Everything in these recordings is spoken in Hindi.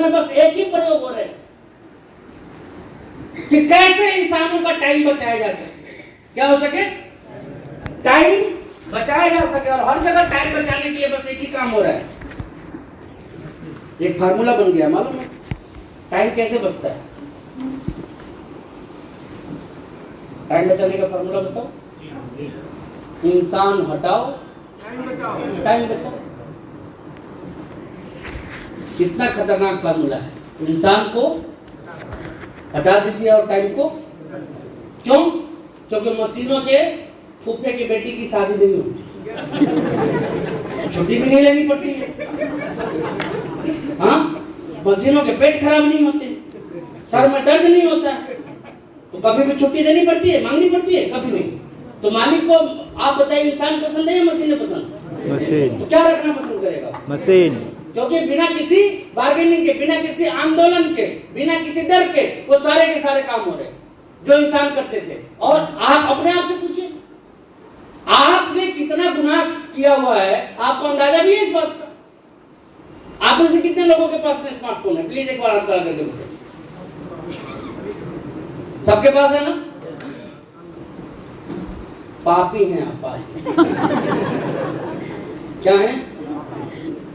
में बस एक ही प्रयोग हो रहे हैं कि कैसे इंसानों का टाइम बचाया जा सके। क्या हो सके? टाइम बचाया जा सके। और हर जगह टाइम बचाने के लिए बस एक ही काम हो रहा है। एक फार्मूला बन गया, मालूम है टाइम कैसे बचता है? टाइम बचाने का फार्मूला बताओ। इंसान हटाओ, टाइम बचाओ। कितना खतरनाक फार्मूला है। इंसान को हटा दीजिए और टाइम को। क्यों? क्योंकि मशीनों के फूफे की बेटी की शादी नहीं होती, छुट्टी भी नहीं लेनी पड़ती है। हाँ, मशीनों के पेट खराब नहीं होते, सर में दर्द नहीं होता, तो कभी भी छुट्टी देनी पड़ती है, मांगनी पड़ती है? कभी नहीं। तो मालिक को आप बताइए, इंसान पसंद है या मशीनें पसंद? मशीन। तो क्या रखना पसंद करेगा? मशीन। क्योंकि बिना किसी बार्गेनिंग के, बिना किसी आंदोलन के, बिना किसी डर के वो सारे के सारे काम हो रहे जो इंसान करते थे। और आप अपने आप से पूछिए, आपने कितना गुनाह किया हुआ है? आपको अंदाजा भी है इस बात का? आप में से कितने लोगों के पास में स्मार्टफोन है? प्लीज एक बार हाथ खड़ा करके बताइए। सबके पास है ना? पापी हैं आप, पापी। क्या है?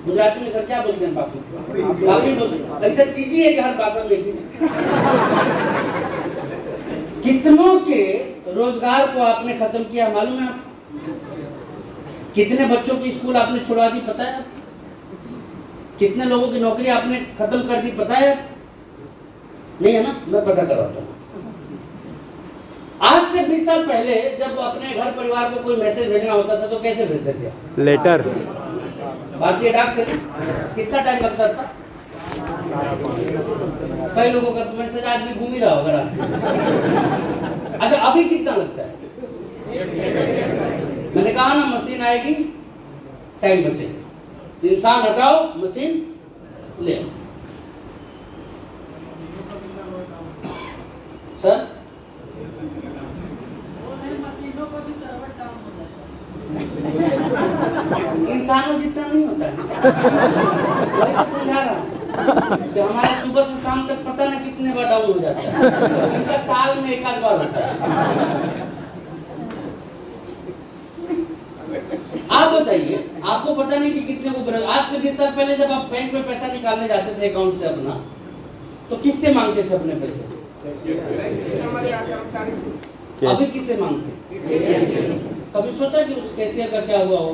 गुजराती में सर क्या बोलते हैं? पापी। पापी बोलते। ऐसा चीज ही है कि हर बात में कितनों के रोजगार को आपने खत्म किया, मालूम है आपको? कितने बच्चों की स्कूल आपने छुड़वा दी, पता है? कितने लोगों की नौकरी आपने खत्म कर दी, पता है? नहीं है ना? मैं पता करवाता हूँ। आज से 20 साल पहले जब अपने घर परिवार को कोई मैसेज भेजना होता था तो कैसे भेजते थे? लेटर, भारतीय डाक से। कितना टाइम लगता था? कई लोगों का तो मैसेज आज भी घूम ही रहा होगा रास्ते में। अच्छा, अभी कितना लगता है? मैंने कहा ना, मशीन आएगी, टाइम बचेगा। इंसान हटाओ, मशीन ले आओ। सर इंसानों जितना नहीं होता है। वही तो समझा रहा हूं कि हमारा सुबह से शाम तक पता ना कितने बार डाउन हो जाता है। इनका साल में एक आध बार होता है। आप बताइए, आपको पता नहीं कि कितने को। आज से 20 साल पहले जब आप बैंक में पैसा निकालने जाते थे अकाउंट से अपना, तो किससे मांगते थे अपने पैसे? अभी किससे मांगते? कभी सोचा कि उस कैशियर का क्या हुआ हो?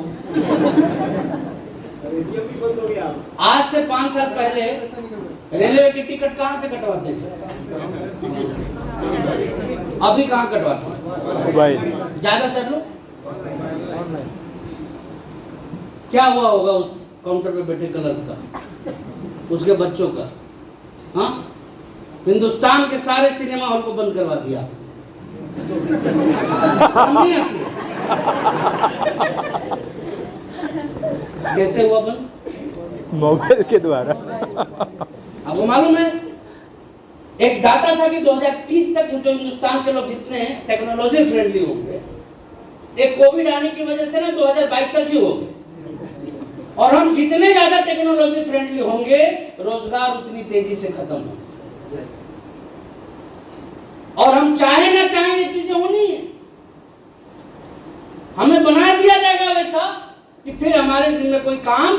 आज से 5 साल पहले रेलवे की टिकट कहाँ से कटवाते थे? अभी कहाँ कटवाते हैं? मोबाइल। ज्यादातर लोग। क्या हुआ होगा उस काउंटर पे बैठे क्लर्क का, उसके बच्चों का? हाँ, हिंदुस्तान के सारे सिनेमा हॉल को बंद करवा दिया। नहीं आती। कैसे हुआ बंद? मोबाइल के द्वारा। आपको मालूम है, एक डाटा था कि 2030 तक जो हिंदुस्तान के लोग जितने टेक्नोलॉजी फ्रेंडली होंगे, एक कोविड आने की वजह से ना 2022 तक ही हो गए। और हम जितने ज्यादा टेक्नोलॉजी फ्रेंडली होंगे, रोजगार उतनी तेजी से खत्म होंगे। और हम चाहे ना चाहे ये चीजें होनी है। हमें बना दिया जाएगा वैसा कि फिर हमारे जिम्मे कोई काम।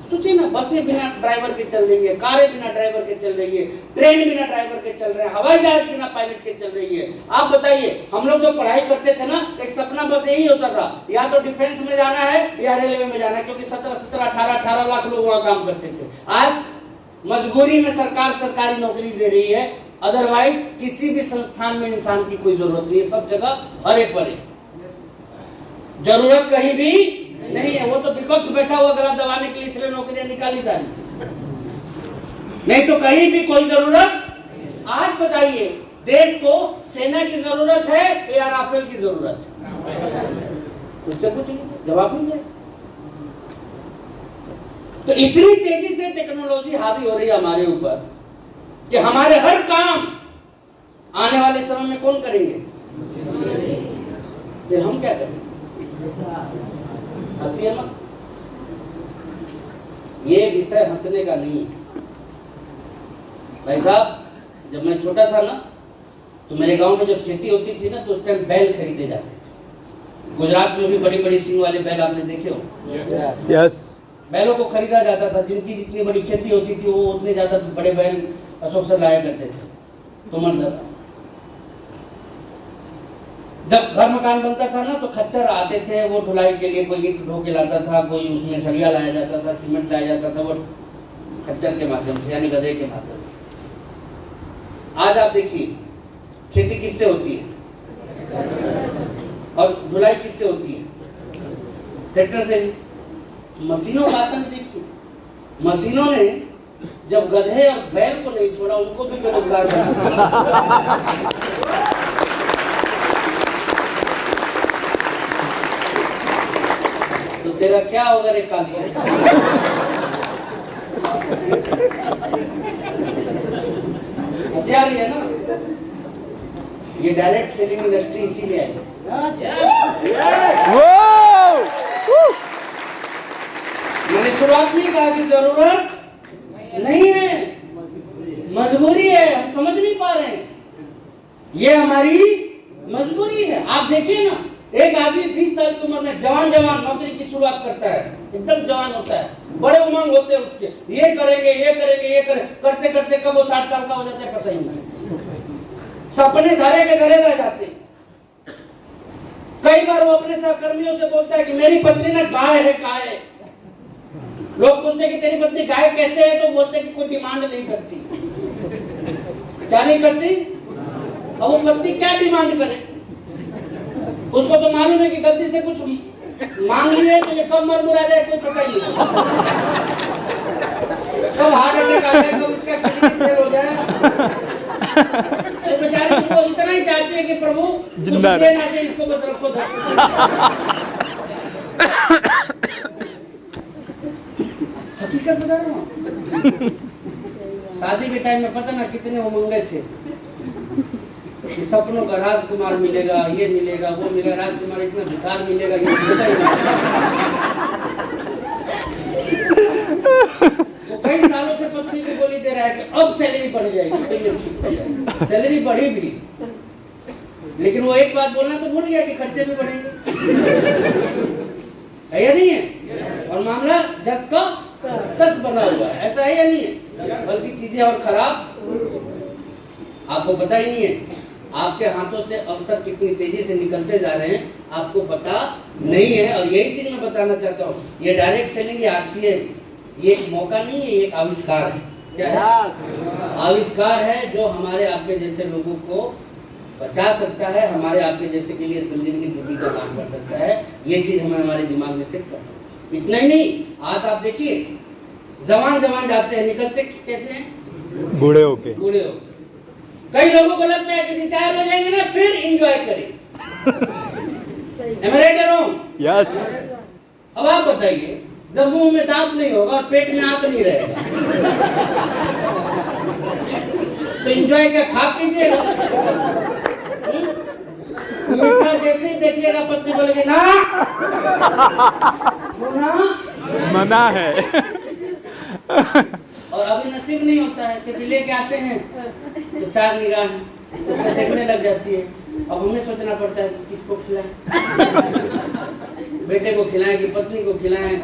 सोचिए ना, बसें बिना ड्राइवर के चल रही है, कारें बिना ड्राइवर के चल रही है, ट्रेन बिना ड्राइवर के चल रहे हैं, हवाई जहाज बिना पायलट के चल रही है। आप बताइए, हम लोग जो पढ़ाई करते थे ना, एक सपना बस यही होता था, या तो डिफेंस में जाना है या रेलवे में जाना है, क्योंकि 17, 18 लाख लोग वहां काम करते थे। आज मजबूरी में सरकार सरकारी नौकरी दे रही है, अदरवाइज किसी भी संस्थान में इंसान की कोई जरूरत नहीं है। सब जगह हरे परे, जरूरत कहीं भी नहीं है। वो तो विपक्ष बैठा हुआ गला दबाने के लिए इसलिए नौकरियां निकाली जा रही, नहीं तो कहीं भी कोई जरूरत। आज बताइए, देश को सेना की जरूरत है या राफेल की जरूरत है? मुझसे पूछ लीजिए, जवाब मिल जाए। तो इतनी तेजी से टेक्नोलॉजी हावी हो रही है हमारे ऊपर कि हमारे हर काम आने वाले समय में कौन करेंगे? फिर हम क्या करेंगे? हंसिए मत, ये विषय हंसने का नहीं है। भाई साहब, जब मैं छोटा था ना तो मेरे गांव में जब खेती होती थी ना तो उस टाइम बैल खरीदे जाते थे। गुजरात में भी बड़ी बड़ी सींग वाले बैल आपने देखे हो। यस। बैलों को खरीदा जाता था, जिनकी जितनी बड़ी खेती होती थी वो उतने ज्यादा बड़े बैल अशोक सर लाया करते थे। तो मन लगा, जब घर मकान बनता था ना तो खच्चर आते थे वो ढुलाई के लिए, कोई ईंट ढो के लाता था, कोई उसमें सरिया लाया जाता था, सीमेंट लाया जाता था, वो खच्चर के माध्यम से यानी गधे के माध्यम से। आज आप देखिए खेती किससे होती है और ढुलाई किससे होती है? ट्रैक्टर से। मशीनों का आतंक देखिए, मशीनों ने जब गधे और बैल को नहीं छोड़ा उनको भी बेरोजगार बना दिया। तो तेरा क्या होगा रे काली? होशियारी है ना, ये डायरेक्ट सेलिंग इंडस्ट्री इसीलिए आई। मैंने शुरुआत में कहा कि जरूरत नहीं है, मजबूरी है, हम समझ नहीं पा रहे हैं, ये हमारी मजबूरी है। आप देखिए ना, एक आदमी 20 साल की उम्र में जवान नौकरी की शुरुआत करता है, एकदम जवान होता है, बड़े उमंग होते हैं उसके, ये करेंगे, करते करते कब वो 60 साल का हो जाता है पता ही नहीं, सपने धरे के धरे रह जाते। कई बार वो अपने सहकर्मियों से बोलता है कि मेरी पत्नी ना गाय है, गाय। लोग पूछते कि तेरी पत्नी गाय कैसे है, तो बोलते कि कोई डिमांड नहीं करती। क्या नहीं करती? अब वो पत्नी क्या डिमांड करे? उसको तो मालूम है कि गलती से कुछ मांग लिए तो ये कब मर मुरा जाए कोई पता ही नहीं, कब हार्ट अटैक आ जाए, कब इसका किडनी फेल हो जाए। तो बेचारी इसको इतना ही चाहती है कि प्रभु कुछ दे ना दे, इसको बस रखो था। हकीकत बता रहा हूँ। शादी के टाइम में पता ना कितने उमंगे थे कि सपनों का राजकुमार मिलेगा, ये मिलेगा, वो मिलेगा, राजकुमार इतना भिखार मिलेगा, ये मिलेगा ही वो कई सालों से पत्नी को गोली दे रहा है कि अब सैलरी बढ़ जाएगी, ठीक हो जाएगी। सैलरी बढ़ी भी, लेकिन वो एक बात बोलना तो भूल गया कि खर्चे भी बढ़ेंगे। है या नहीं है? और मामला जस का तस बना हुआ है, ऐसा है या नहीं है? बल्कि चीजें और खराब आपको पता ही नहीं है। आपके हाथों से अवसर कितनी तेजी से निकलते जा रहे हैं आपको पता नहीं है। और यही चीज मैं बताना चाहता हूँ, ये डायरेक्ट सेलिंग, ये आरसीए, ये एक मौका नहीं है, ये एक आविष्कार है। क्या है? आविष्कार है जो हमारे आपके जैसे लोगों को बचा सकता है, हमारे आपके जैसे के लिए संजीवनी बूटी का काम कर सकता है। ये चीज हमें हमारे दिमाग में सेट करना है। इतना ही नहीं, आज आप देखिए जवान जाते हैं, निकलते कैसे हैं? बूढ़े होके। कई लोगों को लगता है कि रिटायर हो जाएंगे ना फिर एंजॉय करें। Am I right or wrong? Yes. अब आप बताइए, जब मुंह में दांत नहीं होगा और पेट में आंत नहीं रहेगा तो एंजॉय क्या खा कीजिएगा? मीठा जैसे ही देखिएगा पत्नी बोलेंगे ना, मना है। और अभी नसीब नहीं होता है क्योंकि लेके आते हैं तो 4 निगाह उसको देखने लग जाती है। अब हमें सोचना पड़ता है कि किसको खिलाएं, बेटे को खिलाएं कि पत्नी को खिलाएं।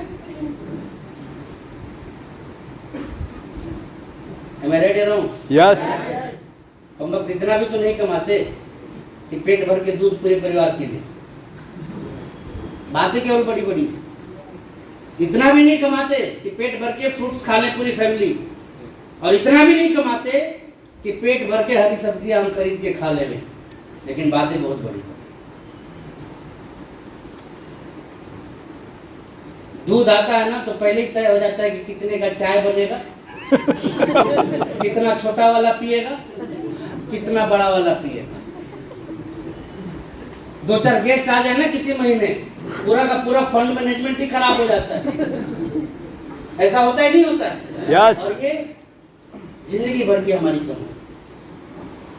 Am I right or wrong? Yes. हम लोग इतना भी तो नहीं कमाते कि पेट भर के दूध पूरे परिवार के लिए। बातें केवल बड़ी बड़ी, इतना भी नहीं कमाते कि पेट भर के फ्रूट्स खा ले पूरी फैमिली, और इतना भी नहीं कमाते कि पेट भर के हरी सब्जियां हम खरीद के खा ले, लेकिन बातें बहुत बड़ी। दूध आता है ना तो पहले ही तय हो जाता है कि कितने का चाय बनेगा, कितना छोटा वाला पिएगा, कितना बड़ा वाला पिएगा। 2-4 गेस्ट आ जाए ना किसी महीने, पूरा का पूरा फंड मैनेजमेंट ही खराब हो जाता है। ऐसा होता ही नहीं होता है? Yes. और ये जिंदगी भर की हमारी कमाई,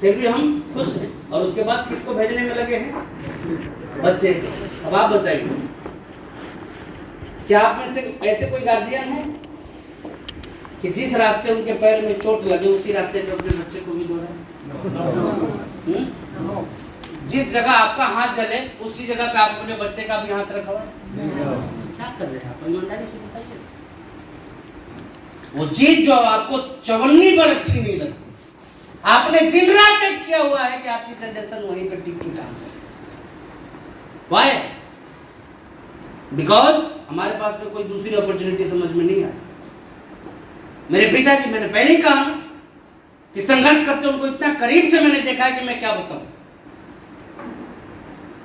फिर भी हम खुश हैं। और उसके बाद किसको भेजने में लगे हैं? बच्चे को। अब आप बताइए, क्या आप में से ऐसे कोई गार्जियन है कि जिस रास्ते उनके पैर में चोट लगे उसी रास्ते पे अपने बच्चे को भी दौड़ाएं? जिस जगह आपका हाथ जले उसी जगह पे आप अपने बच्चे का भी हाथ रखा हुआ है। क्या कर रहे हैं आप? ईमानदारी से बताइए। वो चीज जो आपको चवन्नी पर अच्छी नहीं लगती, आपने दिन रात एक किया हुआ है कि आपकी जनरेशन वहीं पर टिक के काम करे। वाई? बिकॉज हमारे पास में कोई दूसरी अपॉर्चुनिटी समझ में नहीं आती। मेरे पिताजी, मैंने पहले ही कहा कि संघर्ष करते उनको इतना करीब से मैंने देखा है कि मैं क्या बताऊं।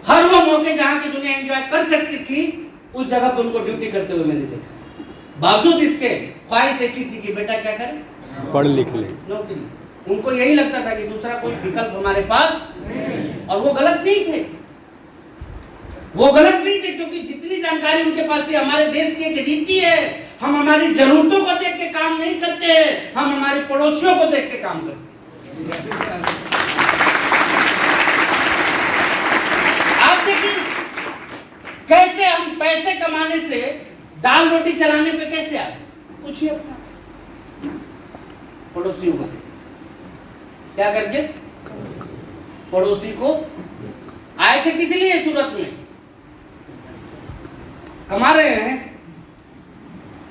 हर वो मौके जहां की दुनिया एंजॉय कर सकती थी उस जगह पर उनको ड्यूटी करते हुए मैंने देखा। बावजूद इसके ख्वाहिश एक ही थी कि बेटा क्या करे, पढ़ लिख ले, नौकरी। उनको यही लगता था कि दूसरा कोई विकल्प हमारे पास, और वो गलत नहीं थे। वो गलत नहीं थे क्योंकि जितनी जानकारी उनके पास थी, हमारे देश की एक रीति है, हम हमारी जरूरतों को देख के काम नहीं करते, हम हमारे पड़ोसियों को देख के काम करते। आप देखिए कैसे हम पैसे कमाने से दाल रोटी चलाने पे कैसे आए। पूछिए अपना पड़ोसियों को देख, क्या करके पड़ोसी को आए थे किस लिए सूरत में कमा रहे हैं।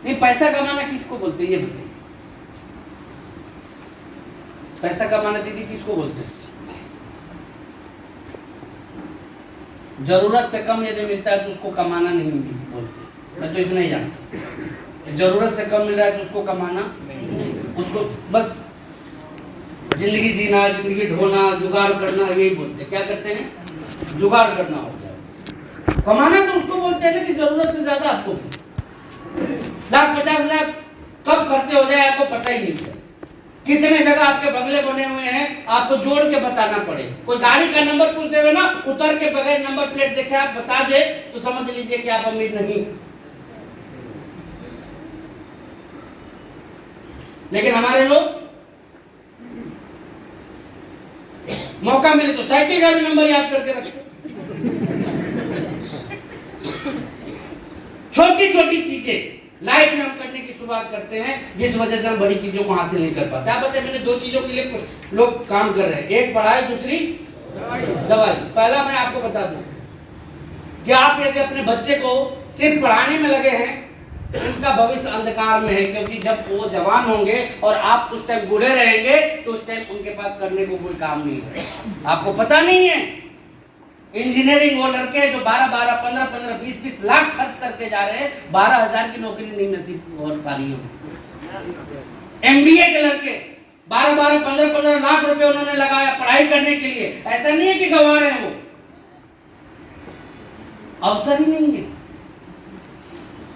नहीं, पैसा कमाना किसको बोलते हैं ये बताइए? पैसा कमाना दीदी किसको बोलते हैं? जरूरत से कम यदि मिलता है तो उसको कमाना नहीं बोलते। मैं तो इतना ही जानता हूं। जरूरत से कम मिल रहा है तो उसको कमाना, उसको बस जिंदगी जीना, जिंदगी ढोना, जुगाड़ करना, यही बोलते। क्या करते हैं? जुगाड़ करना हो गया। कमाना तो उसको बोलते हैं ना कि जरूरत से ज्यादा आपको 50,000 कब खर्चे हो जाए आपको पता ही नहीं चले। कितने जगह आपके बंगले बने हुए हैं आपको जोड़ के बताना पड़े। कोई गाड़ी का नंबर पूछते हुए ना उतर के बगैर नंबर प्लेट देखे आप बता दे तो समझ लीजिए कि आप अमीर नहीं। लेकिन हमारे लोग मौका मिले तो साइकिल का भी नंबर याद करके रखते। छोटी छोटी चीजें लाइफ में हम करने की शुरुआत करते हैं जिस वजह से हम बड़ी चीजों को हासिल नहीं कर पाते। आप बताइए, मैंने दो चीजों के लिए लोग काम कर रहे हैं, एक पढ़ाई, दूसरी दवाई। पहला मैं आपको बता दूं कि आप यदि अपने बच्चे को सिर्फ पढ़ाने में लगे हैं उनका भविष्य अंधकार में है, क्योंकि जब वो जवान होंगे और आप उस टाइम बूढ़े रहेंगे तो उस टाइम उनके पास करने को कोई काम नहीं है। आपको पता नहीं है इंजीनियरिंग वो लड़के जो 12-12, 15-15, 20-20 लाख खर्च करके जा रहे हैं, 12,000 की नौकरी नहीं नसीब हो पा रही है। एमबीए के लड़के 12-12, 15-15 लाख रुपए उन्होंने लगाया पढ़ाई करने के लिए। ऐसा नहीं है कि गंवा रहे हैं, वो अवसर ही नहीं है।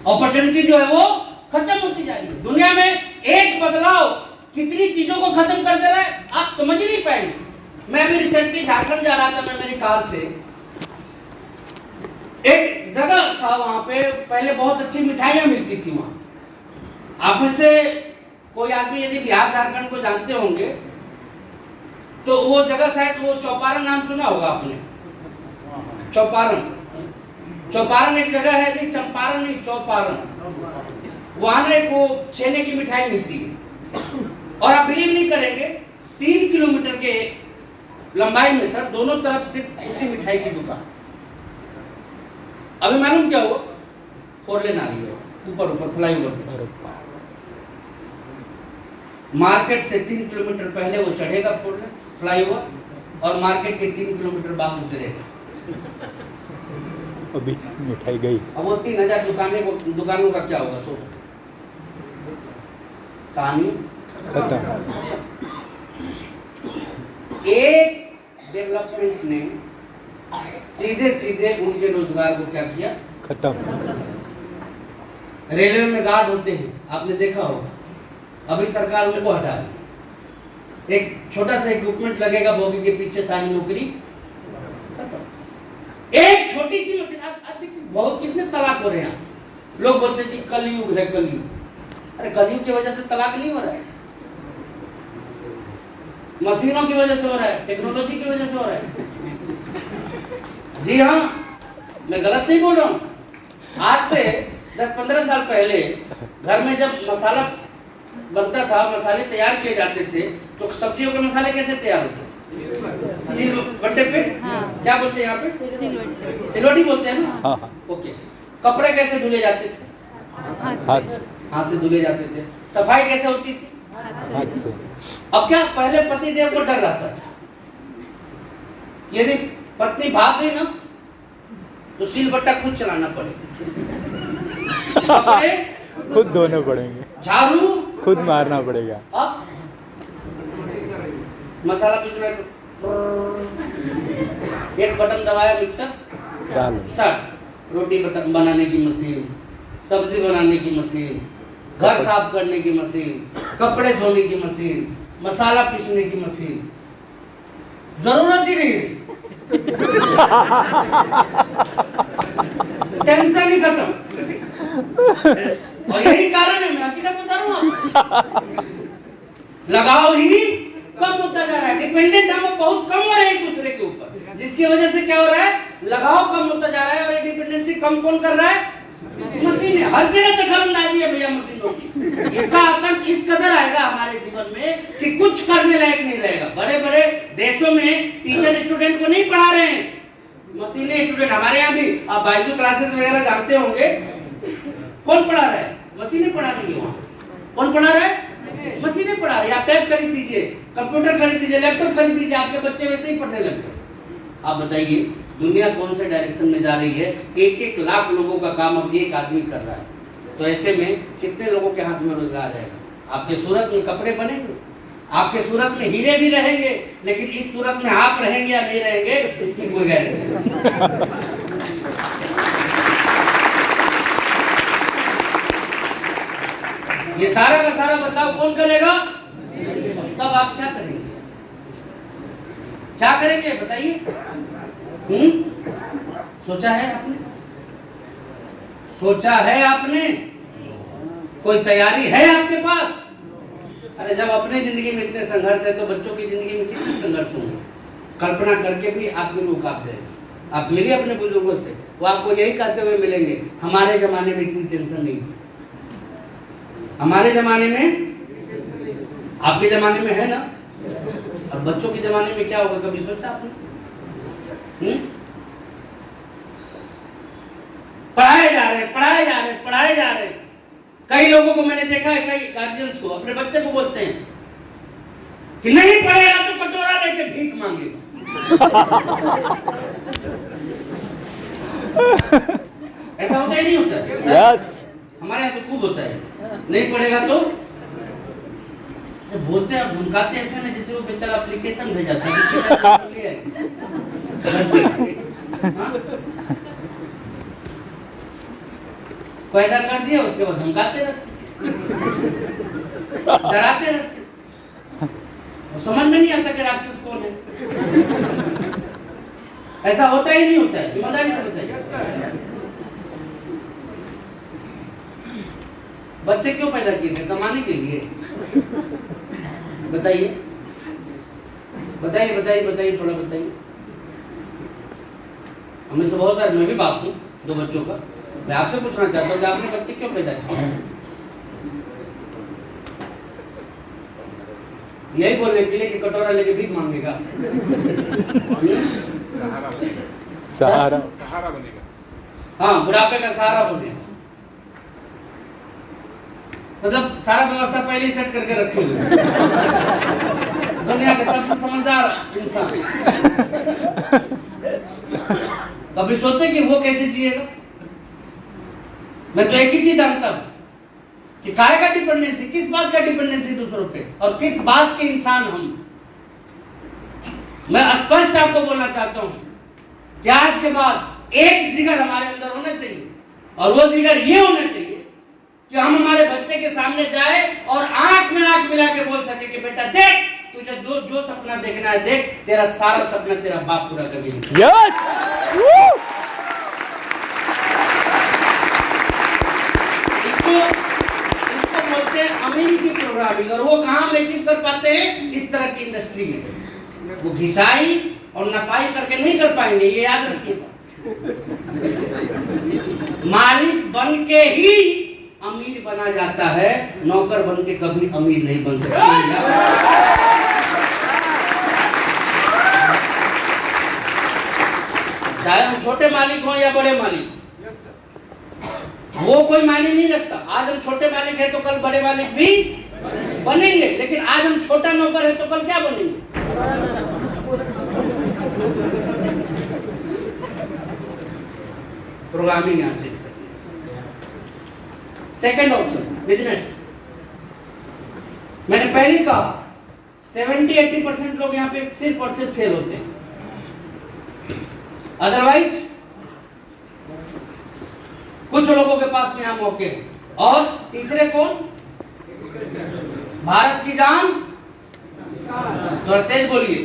अपॉर्चुनिटी जो है वो खत्म होती जा रही है। दुनिया में एक बदलाव कितनी चीजों को खत्म कर दे रहा है आप समझ ही नहीं पाएंगे। मैं अभी रिसेंटली झारखंड जा रहा था, मैं मेरी कार से, एक जगह था वहां पे पहले बहुत अच्छी मिठाइयां मिलती थी। वहां आप में से कोई आदमी यदि बिहार झारखंड को जानते होंगे तो वो जगह शायद वो चौपारण नाम सुना होगा आपने। चौपारण एक जगह है, नहीं चंपारण नहीं, चौपारण। वहां ना एक वो छेने की मिठाई मिलती है और आप बिलीव नहीं करेंगे 3 किलोमीटर के लंबाई में सर दोनों तरफ सिर्फ उसी मिठाई की दुकान। अभी मालूम क्या हुआ? 4 लेन आ रही है ऊपर फ्लाईओवर पे। मार्केट से 3 किलोमीटर पहले वो चढ़ेगा 4 लेन फ्लाईओवर और मार्केट के 3 किलोमीटर बाद उतरेगा। अभी मिठाई गई। अब वो 3,000 दुकानों का क्या होगा? सो कहानी खत्म। एक डेवलपमेंट ने सीधे उनके रोजगार को क्या किया? खत्म। रेलवे में गार्ड होते हैं, आपने देखा होगा, अभी सरकार उनको हटा दी। एक छोटा सा इक्विपमेंट लगेगा बोगी के पीछे, सारी नौकरी खत्म। एक छोटी सी मशीन। आप देखिए बहुत कितने तलाक हो रहे हैं आज। लोग बोलते हैं कि कलयुग है, कलयुग। अरे कलयुग की वजह से तलाक नहीं हो रहा है, मशीनों की वजह से हो रहा है, टेक्नोलॉजी की वजह से हो रहा है। जी हाँ, मैं गलत नहीं बोल रहा हूँ। आज से 10-15 साल पहले घर में जब मसाला बनता था, मसाले तैयार किए जाते थे, तो सब्जियों के मसाले कैसे तैयार होते थे? सिलबट्टे पे। क्या बोलते हैं यहाँ पे? सिलवटी बोलते हैं ना। हाँ। ओके। कपड़े कैसे धुले जाते थे? हाथ से। हाथ से धुले जाते थे। सफाई कैसे होती थी? हाथ से। अब क्या, पहले पति देव को डर रहता था, यदि पत्नी भाग गई ना तो सिलबट्टा खुद चलाना पड़ेगा, कपड़े खुद धोने पड़ेंगे, झाड़ू खुद मारना पड़ेगा। अब मसाला पीस रहे, एक बटन दबाया, मिक्सर चालू। स्टार्ट। रोटी बटन बनाने की मशीन, सब्जी बनाने की मशीन, घर साफ करने की मशीन, कपड़े धोने की मशीन, मसाला पीसने की मशीन, जरूरत ही नहीं रही। टेंशन ही खत्म। और यही कारण है, मैं हकीकत बता रहा हूँ, लगाव ही कम होता जा रहा है, डिपेंडेंट हम बहुत कम हो रहे हैं एक दूसरे के ऊपर, जिसकी वजह से क्या हो रहा है, लगाव कम होता जा रहा है। और ये डिपेंडेंसी कम कौन कर रहा है? मशीन है। हर जगह दखलंदाजी है भैया मशीनों की। इसका आतंक इस कदर आएगा हमारे जीवन में कि कुछ करने लायक नहीं रहेगा। बड़े बड़े देशों में टीचर स्टूडेंट को नहीं पढ़ा रहे हैं, मशीनें स्टूडेंट। हमारे यहाँ भी आप बाइजू क्लासेस वगैरह जानते होंगे, कौन पढ़ा रहा है? मशीनें पढ़ा रही है। वहाँ कौन पढ़ा रहा है? मशीनें पढ़ा रही है। आप टैब खरीद दीजिए, कंप्यूटर खरीद दीजिए, लैपटॉप खरीद दीजिए, आपके बच्चे वैसे ही पढ़ने लग गए। आप बताइए दुनिया कौन से डायरेक्शन में जा रही है? 1-1 लाख लोगों का काम अब एक आदमी कर रहा है, तो ऐसे में कितने लोगों के हाथ में रोजगार रहेगा? आपके सूरत में कपड़े बनेंगे, आपके सूरत में हीरे भी रहेंगे, लेकिन इस सूरत में आप रहेंगे या नहीं रहेंगे इसकी कोई गारंटी नहीं। ये सारा का सारा बदलाव कौन करेगा? तब आप क्या करेंगे? क्या करेंगे बताइए? सोचा है आपने? सोचा है आपने? कोई तैयारी है आपके पास? अरे जब अपने जिंदगी में इतने संघर्ष है तो बच्चों की जिंदगी में कितने संघर्ष होंगे? कल्पना करके भी आपकी रूह कांप जाएगी। आप मिलिए अपने बुजुर्गों से, वो आपको यही कहते हुए मिलेंगे, हमारे जमाने में इतनी टेंशन नहीं थी। हमारे जमाने में, आपके जमाने में है ना, और बच्चों के जमाने में क्या होगा कभी सोचा आपने? पढ़ाए जा रहे, पढ़ाए जा रहे, पढ़ाए जा रहे। कई लोगों को मैंने देखा है, कई गार्जियंस को अपने बच्चे को बोलते हैं कि नहीं पढ़ेगा तो कटोरा लेके भीख मांगेगा। ऐसा होता है नहीं होता है? yes. हमारे यहाँ तो खूब होता है, नहीं पढ़ेगा तो बोलते हैं और धमकाते ऐसे ना जैसे वो बेचारा एप्लीकेशन भेजा था। पैदा कर दिया, उसके बाद धमकाते रहते, डराते रहते, और समझ में नहीं आता कि राक्षस कौन है। ऐसा होता ही नहीं होता है? ईमानदारी से बताइए, बच्चे क्यों पैदा किए थे? कमाने के लिए। बताइए बताइए बताइए बताइए, थोड़ा बताइए। हमें से बहुत सारे, मैं भी बाप हूँ 2 बच्चों का, मैं आपसे पूछना चाहता हूँ कि आपने बच्चे क्यों पैदा किए? यही बोलने के लिए कि कटोरा लेके भीख मांगेगा, सहारा बनेगा। हाँ, बुढ़ापे का सहारा बनेगा। मतलब सारा व्यवस्था पहले ही सेट करके रखे हुए, दुनिया के सबसे समझदार इंसान। कभी सोचे कि वो कैसे जिएगा? मैं तो एक ही चीज जानता हूं कि काहे का डिपेंडेंसी, किस बात का डिपेंडेंसी दूसरों पे, और किस बात के इंसान हम। मैं स्पष्ट आपको बोलना चाहता हूं कि आज के बाद एक जिगर हमारे अंदर होना चाहिए, और वो जिगर ये होना चाहिए कि हम हमारे बच्चे के सामने जाए और आंख में आंख मिला के बोल सके कि बेटा देख, तुझे जो सपना देखना है देख, तेरा सारा सपना तेरा बाप पूरा कर देगा। यस। इसको बोलते हैं अमेरिकी प्रोग्रामिंग, और वो कहाँ हम अचीव कर पाते हैं? इस तरह की इंडस्ट्री में। वो घिसाई और नपाई करके नहीं कर पाएंगे, ये याद रखिए। मालिक बन के ही अमीर बना जाता है, नौकर बन के कभी अमीर नहीं बन सकते। चाहे हम छोटे मालिक हों या बड़े मालिक, वो कोई मायने नहीं रखता। आज हम छोटे मालिक हैं तो कल बड़े मालिक भी बनेंगे, लेकिन आज हम छोटा नौकर है तो कल क्या बनेंगे? प्रोग्रामिंग यहां चेंज करनी है। Second option business. मैंने पहले कहा 70-80% लोग यहाँ पे सिर्फ और सिर्फ फेल होते हैं, अदरवाइज कुछ लोगों के पास में यहाँ मौके हैं। और तीसरे कौन? भारत की जान, थोड़ा तेज बोलिए,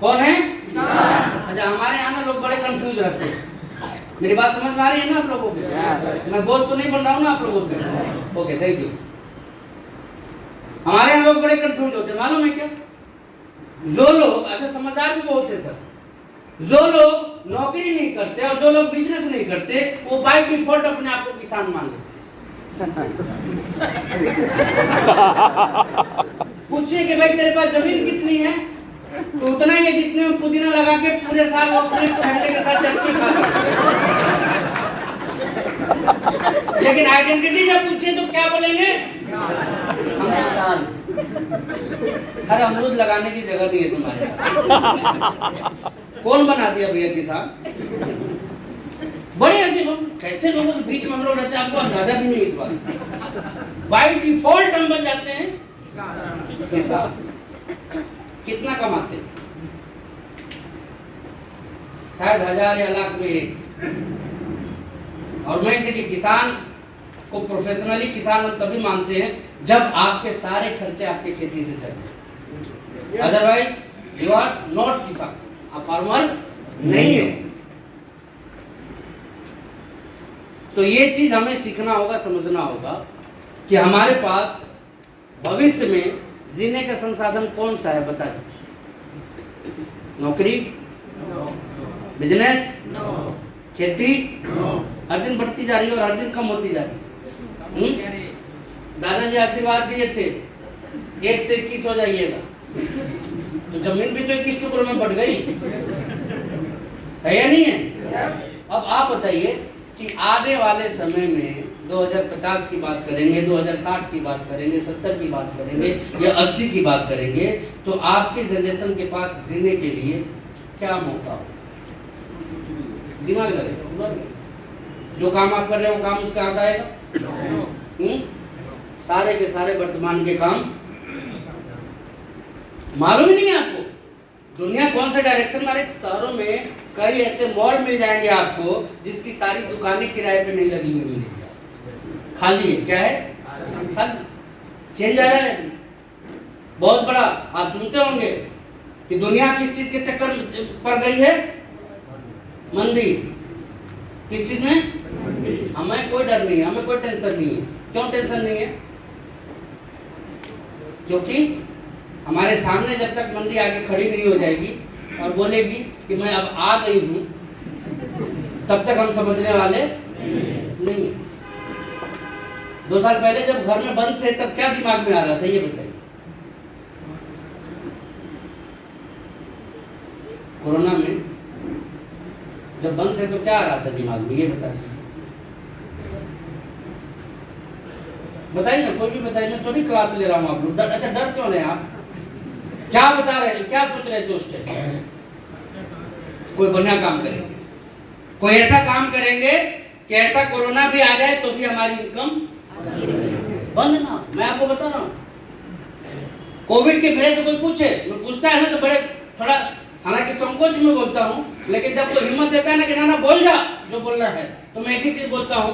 कौन है? अच्छा, हमारे यहाँ ना लोग बड़े कंफ्यूज रहते हैं। मेरी बात समझ में आ रही है ना आप लोगों के? मैं बोझ तो नहीं बन रहा हूँ ना आप लोगों पे? Okay, thank you. हमारे यहाँ लोग बड़े कंफ्यूज होते हैं, मालूम है क्या? जो लोग, अच्छा समझदार भी बहुत है सर, जो लोग नौकरी नहीं करते और जो लोग बिजनेस नहीं करते, वो बाय डिफॉल्ट अपने आप को किसान मान लेते। पूछिए कि भाई तेरे पास जमीन कितनी है, तो उतना ही है जितने में पुदीना लगा के पूरे साल वो अपने फैमिली के साथ चटनी खा सकते। लेकिन आइडेंटिटी जब पूछिए तो क्या बोलेंगे? हम किसान। अरे अमरूद लगाने की जगह नहीं है तुम्हारे। कौन बना दिया भैया किसान? बड़े अजीब, कैसे लोगों के बीच में हम लोग रहते हैं, आपको अंदाजा भी नहीं इस बात। बाय डिफॉल्ट हम बन जाते हैं किसान। कितना कमाते हैं? शायद 1000 या लाख में एक। और मैं देखिए, किसान को प्रोफेशनली किसान हम तभी मानते हैं जब आपके सारे खर्चे आपके खेती से चलते, अदरवाइज यू आर नॉट किसान, आप फार्मर नहीं है। तो ये चीज हमें सीखना होगा, समझना होगा कि हमारे पास भविष्य में जीने का संसाधन कौन सा है, बता दीजिए। नौकरी, बिजनेस, खेती हर दिन बढ़ती जा रही है और हर दिन कम होती जा रही है। दादाजी आशीर्वाद दिए थे 1 से 21 हो जाइएगा, तो जमीन भी तो 21 टुकड़ों में बढ़ गई है या नहीं है? अब आप बताइए कि आने वाले समय में 2050 की बात करेंगे, 2060 की बात करेंगे, 70 की बात करेंगे या 80 की बात करेंगे, तो आपकी जनरेशन के पास जीने के लिए क्या मौका हो? दिमाग लगेगा। जो काम आप कर रहे हो वो काम उसका आता आएगा? सारे के सारे वर्तमान के काम मालूम ही नहीं है आपको। दुनिया कौन से डायरेक्शन, हमारे शहरों में कई ऐसे मॉल मिल जाएंगे आपको जिसकी सारी दुकानें किराए पे नहीं लगी हुई मिलेगी, खाली है। क्या है? खाली। चेंज आ रहा है बहुत बड़ा। आप सुनते होंगे कि दुनिया किस चीज के चक्कर पड़ गई है? मंदी। किस चीज में? हमें कोई डर नहीं है, हमें कोई टेंशन नहीं है। क्यों टेंशन नहीं है? क्योंकि हमारे सामने जब तक मंदी आगे खड़ी नहीं हो जाएगी और बोलेगी कि मैं अब आ गई हूं, तब तक हम समझने वाले नहीं। 2 साल पहले जब घर में बंद थे तब क्या दिमाग में आ रहा था, ये बताइए। कोरोना में जब बंद थे तो क्या आ रहा था दिमाग में, ये बताइए। बताइए ना, कोई भी बताइए। मैं तो नहीं क्लास ले रहा हूँ आप लोग। अच्छा, डर क्यों नहीं? आप क्या बता रहे हैं, क्या सोच रहे थे उस टाइम? कोई बढ़िया काम करेंगे, कोई ऐसा काम करेंगे कि ऐसा कोरोना भी आ जाए तो भी हमारी इनकम बंद ना। मैं आपको बता रहा हूँ, कोविड के मेरे से कोई पूछे, मैं पूछता है ना तो बड़े थोड़ा, हालांकि संकोच में बोलता हूँ, लेकिन जब कोई हिम्मत देता है ना कि नाना बोल जा जो बोलना है, तो मैं एक ही चीज बोलता हूँ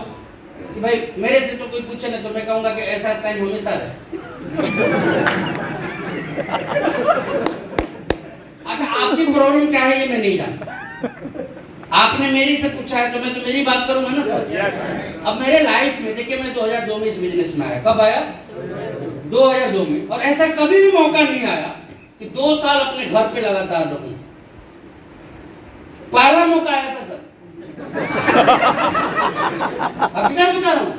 कि भाई मेरे से तो कोई पूछे ना, तो मैं कहूंगा कि ऐसा टाइम हमेशा रहे। अच्छा, आपकी प्रॉब्लम क्या है ये मैं नहीं जानता। आपने मेरी से पूछा है तो मैं तो मेरी बात करूंगा ना सर। अब मेरे लाइफ में देखिए, मैं 2002 में इस बिजनेस में आया। कब आया? 2002 में। और ऐसा कभी भी मौका नहीं आया कि 2 साल अपने घर पे लगातार रहूं। पहला मौका आया था सर हकीकत बता रहा हूँ,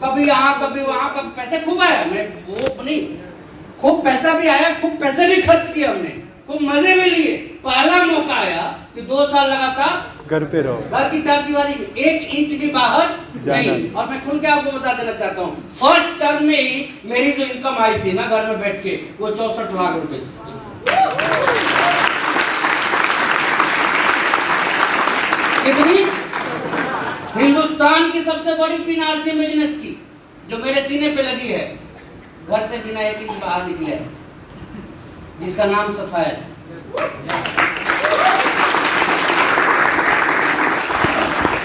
कभी यहाँ कभी वहाँ, कभी पैसे खूब आया, मैं वो नहीं, खूब पैसा भी आया, खूब पैसे भी खर्च किए हमने, खूब मजे भी लिए। पहला मौका आया कि 2 साल लगातार घर पे रहो, घर की 4 दीवारी में 1 इंच भी बाहर नहीं। और मैं खुल के आपको बता देना चाहता हूँ, फर्स्ट टर्म में ही मेरी जो इनकम आई थी ना घर में बैठ के, वो 64 लाख रुपए थी। कितनी? हिंदुस्तान की सबसे बड़ी पिन आरसी बिजनेस की, जो मेरे सीने पे लगी है, घर से बिना 1 इंच बाहर निकले है, जिसका नाम सफायर है।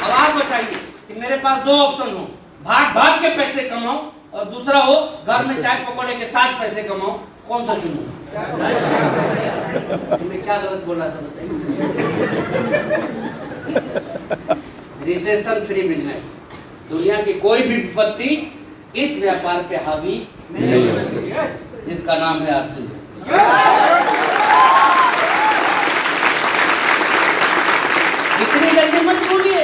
अब आप बताइए कि मेरे पास 2 ऑप्शन हो, भाग भाग के पैसे कमाओ और दूसरा हो घर में चाय पकौड़े के साथ पैसे कमाओ, कौन सा चुनूं? मैं क्या गलत बोला था बताइए? रिसेशन फ्री बिजनेस, दुनिया की कोई भी विपत्ति इस व्यापार पे हावी नहीं हो सकती, जिसका नाम है आरसी। इतनी जल्दी मत बोलिए,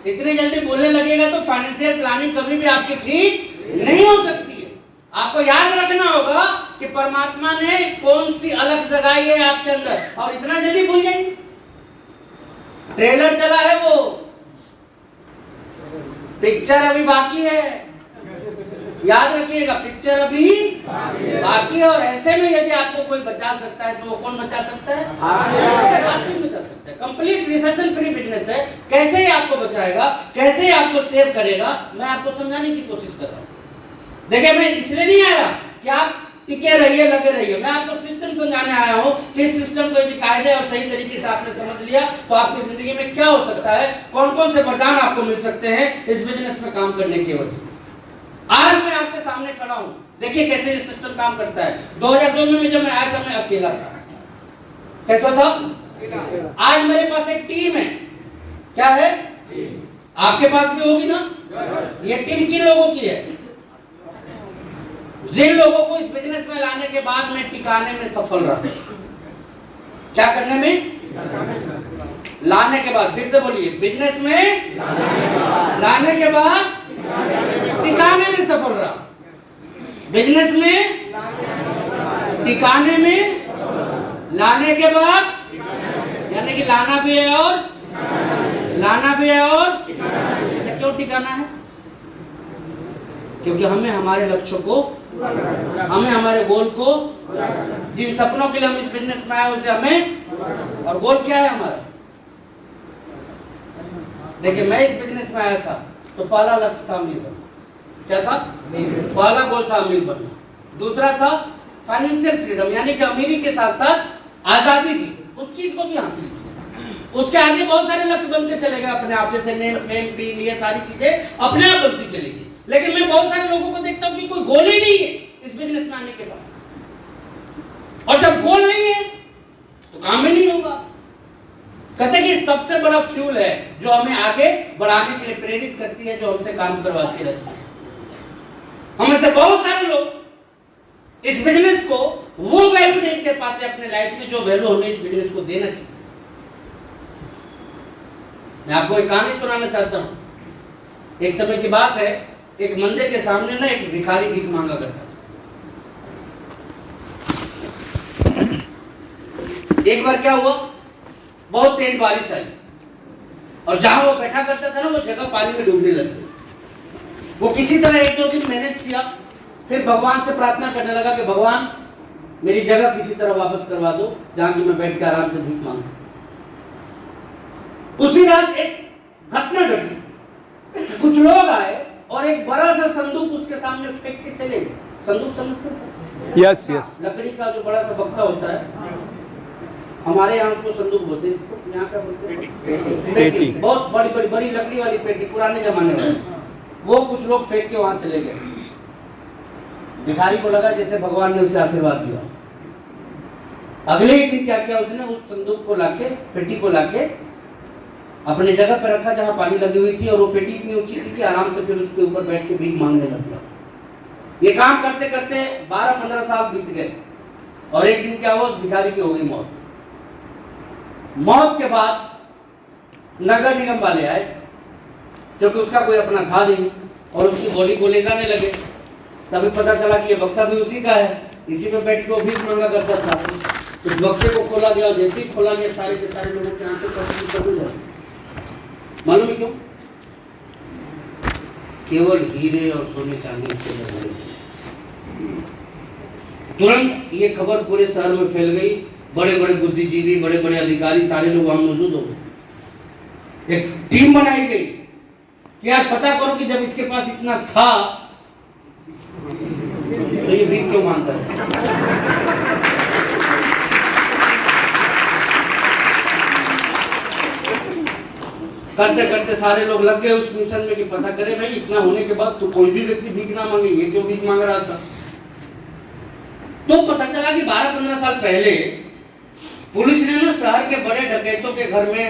इतनी जल्दी बोलने लगेगा तो फाइनेंशियल प्लानिंग कभी भी आपकी ठीक नहीं हो सकती है। आपको याद रखना होगा कि परमात्मा ने कौन सी अलग जगाई है आपके अंदर, और इतना जल्दी भूल जाएंगे। ट्रेलर चला है, वो पिक्चर अभी बाकी है, याद रखिएगा, पिक्चर अभी बाकी है। और ऐसे में यदि आपको कोई बचा सकता है तो वो कौन बचा सकता है? आरसी बचा सकता है। कंप्लीट रिसेशन फ्री बिजनेस है। कैसे ही आपको बचाएगा, कैसे ही आपको सेव करेगा, मैं आपको समझाने की कोशिश कर रहा हूँ। देखिए, मैं इसलिए नहीं आया कि आप टिके रहिए, लगे रहिए, मैं आपको सिस्टम समझाने आया हूँ कि इस सिस्टम को यदि कायदे और सही तरीके से आपने समझ लिया तो आपकी जिंदगी में क्या हो सकता है, कौन कौन से वरदान आपको मिल सकते हैं इस बिजनेस में काम करने की वजह से। आज मैं आपके सामने खड़ा हूँ, देखिए कैसे ये सिस्टम काम करता है। 2002 में जब मैं आया था, मैं अकेला था। कैसा था? आज मेरे पास एक टीम है। क्या है? आपके पास भी होगी ना? ये टीम किन लोगों की है? जिन लोगों को इस बिजनेस में लाने के बाद मैं टिकाने में सफल रहा। क्या करने में? लाने के बाद। फिर से बोलिए, बिजनेस में लाने के बाद टिकाने में सफल रहा। बिजनेस में टिकाने में लाने के बाद, यानी कि लाना भी है और लाना भी है। और अच्छा, क्यों टिकाना है? क्योंकि हमें हमारे लक्ष्यों को, हमें हमारे गोल को, जिन सपनों के लिए हम इस बिजनेस में आए उसे हमें, और गोल क्या है हमारा? देखिए, मैं इस बिजनेस में आया था तो पहला लक्ष्य था अमीर बनना। क्या था? पहला गोल था अमीर बनना। दूसरा था फाइनेंशियल फ्रीडम, यानी कि अमीरी के साथ साथ आजादी भी, उस चीज को भी हासिल किया। उसके आगे बहुत सारे लक्ष्य बनते चले गए अपने आप, जैसे नेम फेम पीन, ये सारी चीजें अपने आप बनती चलेगी। लेकिन मैं बहुत सारे लोगों को देखता हूं कि कोई गोल ही नहीं है इस बिजनेस में आने के बाद, और जब गोल नहीं है तो काम ही नहीं होगा। कहते हैं कि सबसे बड़ा फ्यूल है जो हमें आगे बढ़ाने के लिए प्रेरित करती है, जो हमसे काम करवाती रहती है। हमें से बहुत सारे लोग इस बिजनेस को वो वैल्यू नहीं दे पाते अपने लाइफ में जो वैल्यू हमें इस बिजनेस को देना चाहिए। मैं आपको एक कहानी सुनाना चाहता हूं। एक समय की बात है, एक मंदिर के सामने ना एक भिखारी भीख मांगा करता था। एक बार क्या हुआ, बहुत तेज बारिश आई और जहां वो बैठा करता था ना, वो जगह पानी में डूबने लग गई। वो किसी तरह 1-2 दिन मैनेज किया, फिर भगवान से प्रार्थना करने लगा कि भगवान मेरी जगह किसी तरह वापस करवा दो जहां की मैं बैठ के आराम से भीख मांग सकूं। उसी रात एक घटना घटी, कुछ लोग आए और एक बड़ा सा संदूक उसके सामने फेंक के चले गए। संदूक समझते थे? Yes yes. लकड़ी का जो बड़ा सा बक्सा होता है, हमारे यहाँ उसको संदूक बोलते हैं, इसको यहाँ क्या बोलते हैं? पेटी। बहुत बड़ी बड़ी लकड़ी वाली पेटी, पुराने जमाने वाली। वो कुछ लोग फेंक के वहां चले गए। भिखारी को लगा जैसे भगवान ने उसे आशीर्वाद दिया। अगले ही दिन क्या किया उसने, उस संदूक को लाके, पेटी को लाके अपने जगह पर रखा जहां पानी लगी हुई थी, और वो पेटी इतनी ऊंची थी कि आराम से फिर उसके ऊपर बैठ के भीख मांगने लग गया। ये काम करते करते 12-15 साल बीत गए और एक दिन क्या हुआ, उस भिखारी की हो गई मौत। मौत के बाद नगर निगम वाले आए क्योंकि उसका कोई अपना था नहीं और उसकी बॉडी को ले जाने लगे। तभी पता चला कि ये बक्सा भी उसी का है, इसी में बैठ के वो भीख मांगा करता था। उस बक्से को खोला गया और जैसे ही खोला गया सारे के सारे लोगों के आंखें पसीने हो गए। मालूम है क्यों? केवल हीरे और सोने चांदी से भरे थे। तुरंत ये खबर पूरे शहर में फैल गई। बड़े बड़े बुद्धिजीवी, बड़े बड़े अधिकारी, सारे लोग वहां मौजूद हो गए। एक टीम बनाई गई कि यार पता करो कि जब इसके पास इतना था तो ये भीख क्यों मांगता है। करते करते सारे लोग लग गए उस मिशन में कि पता करे भाई इतना होने के बाद तो कोई भी व्यक्ति भीख ना मांगे, ये क्यों भीख मांग रहा था। तो पता चला कि 12-15 साल पहले पुलिस ने ना शहर के बड़े डकैतों के घर में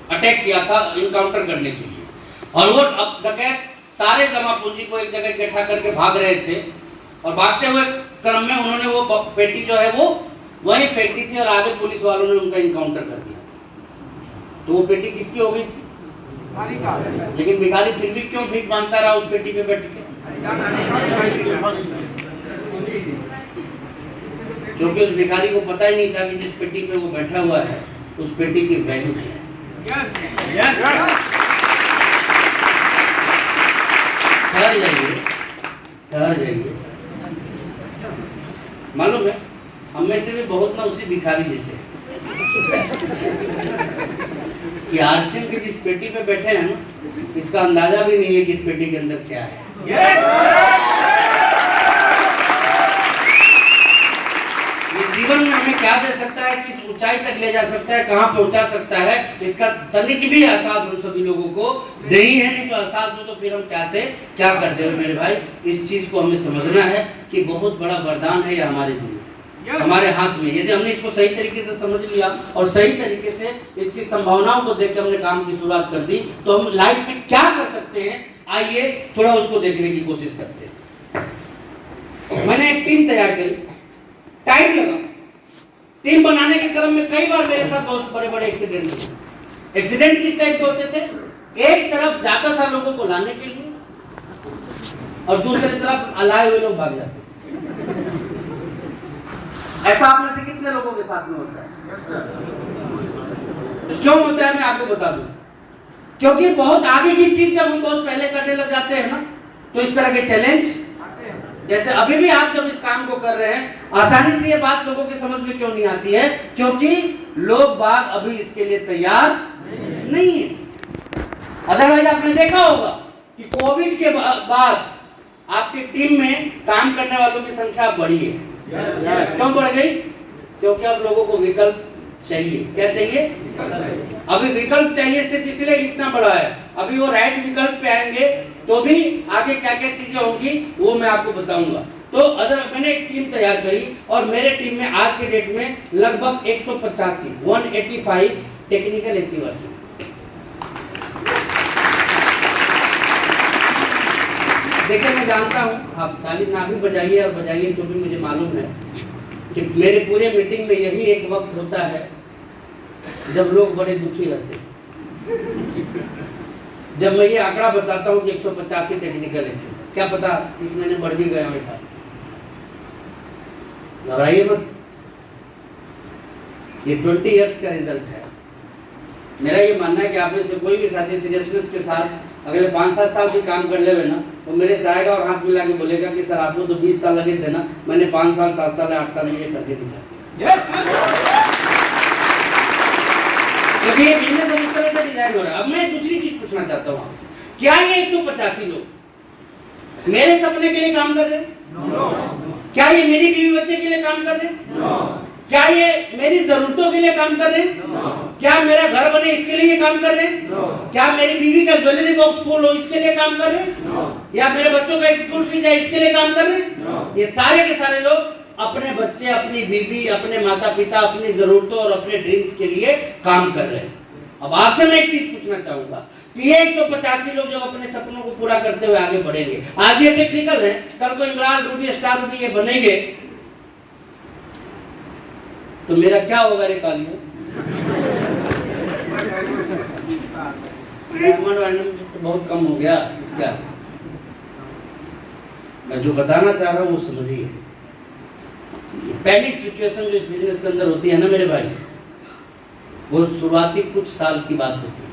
अटैक किया था इनकाउंटर करने के लिए। और वो अब डकैत सारे जमा पूंजी को एक जगह इकट्ठा करके भाग रहे थे और भागते हुए क्रम में उन्होंने वो पेटी जो है वो वहीं फेंक दी थी और आगे पुलिस वालों ने उनका इनकाउंटर कर दिया। तो वो पेटी किसकी हो गई थी? लेकिन भिखारी फिर भी क्यों भीख मांगता रहा उस पेटी पे बैठ के? क्योंकि उस भिखारी को पता ही नहीं था कि जिस पेटी पे वो बैठा हुआ है उस पेटी की वैल्यू क्या है। ठहर जाइए। मालूम है हम में से भी बहुत ना उसी भिखारी जैसे कि आरसीएम की जिस पेटी पे बैठे हैं ना, इसका अंदाजा भी नहीं है कि इस पेटी के अंदर क्या है। ये जीवन में हमें क्या दे सकता है, किस ऊंचाई तक ले जा सकता है, कहां पहुंचा सकता है, इसका तनिक भी एहसास हम सभी लोगों को नहीं है। नहीं तो एहसास हो तो फिर हम क्या करते हुए मेरे भाई, इस चीज को हमें समझना है कि बहुत बड़ा वरदान है यह हमारे जीवन हमारे हाथ में। यदि हमने इसको सही तरीके से समझ लिया और सही तरीके से इसकी संभावनाओं को देख के हमने काम की शुरुआत कर दी तो हम लाइफ में क्या कर सकते हैं, आइए थोड़ा उसको देखने की कोशिश करते हैं। मैंने एक टीम तैयार करी, टाइम लगा। टीम बनाने के क्रम में कई बार मेरे साथ बहुत बड़े बड़े एक्सीडेंट हुए। एक्सीडेंट किस टाइप के होते थे? एक तरफ जाता था लोगों को लाने के लिए और दूसरी तरफ अलाए हुए लोग भाग जाते थे। ऐसा आप में से कितने लोगों के साथ में होता है? क्यों होता है मैं आपको बता दूं। क्योंकि बहुत आगे की चीज जब हम बहुत पहले करने लग जाते हैं ना तो इस तरह के चैलेंज, जैसे अभी भी आप जब इस काम को कर रहे हैं, आसानी से ये बात लोगों की समझ में क्यों नहीं आती है? क्योंकि लोग बाग अभी इसके लिए तैयार नहीं है। अदरवाइज आपने देखा होगा कि कोविड के बाद आपकी टीम में काम करने वालों की संख्या बढ़ी है। क्यों बढ़ गई? क्योंकि अब लोगों को विकल्प चाहिए। क्या चाहिए? अभी विकल्प चाहिए सिर्फ इसलिए इतना बड़ा है। अभी वो राइट विकल्प पे आएंगे तो भी आगे क्या क्या चीजें होंगी वो मैं आपको बताऊंगा। तो अगर मैंने एक टीम तैयार करी और मेरे टीम में आज के डेट में लगभग 185 टेक्निकल अचीवर्स हैं। देखिए मैं जानता हूँ आप ताली ना भी बजाइए और बजाइए तो भी मुझे मालूम है कि मेरे पूरे मीटिंग में यही एक वक्त होता है जब लोग बड़े दुखी रहते हैं। जब मैं ये आंकड़ा बताता हूँ कि 185 टेक्निकल अचीवर, क्या पता इस महीने बढ़ भी गया हो। घबराइए मत, ये 20 इयर्स का रिजल्ट है। मेरा ये मानना है कि आप में से कोई भी साथी सीरियसनेस के साथ अगले 5-7 साल से काम कर ले ना वो मेरे से आएगा और हाथ मिला के बोलेगा कि सर आपको तो 20 साल लगे थे ना, मैंने 5 साल 7 साल 8 साल में ये करके दिखा दिया। क्योंकि ये बिजनेस अब इस तरह से डिजाइन हो रहा है। अब मैं दूसरी चीज पूछना चाहता हूँ आपसे, क्या ये 185 लोग मेरे सपने के लिए काम कर रहे हैं? क्या ये मेरी बीवी बच्चे के लिए काम कर रहे हैं? क्या ये मेरी जरूरतों के लिए काम कर रहे हैं? क्या मेरा घर बने इसके लिए काम कर रहे हैं? क्या मेरी बीवी का ज्वेलरी बॉक्स फुल हो इसके लिए काम कर रहे हैं? या मेरे बच्चों का स्कूल फीस है इसके लिए काम कर रहे हैं? ये सारे के सारे लोग अपने बच्चे, अपनी बीवी, अपने माता पिता, अपनी जरूरतों और अपने ड्रीम्स के लिए काम कर रहे हैं। अब आपसे मैं एक चीज पूछना चाहूंगा कि ये 185 लोग जब अपने सपनों को पूरा करते हुए आगे बढ़ेंगे, आज ये टेक्निकल है, कल को इमरान, रूबी, स्टार रूबी ये बनेंगे, तो मेरा क्या होगा रे कालियों? डायमंड वायमंड तो बहुत कम हो गया इसका। मैं जो बताना चाह रहा हूँ वो समझिए। पैनिक सिचुएशन जो इस बिजनेस के अंदर होती है ना मेरे भाई, वो शुरुआती कुछ साल की बात होती है।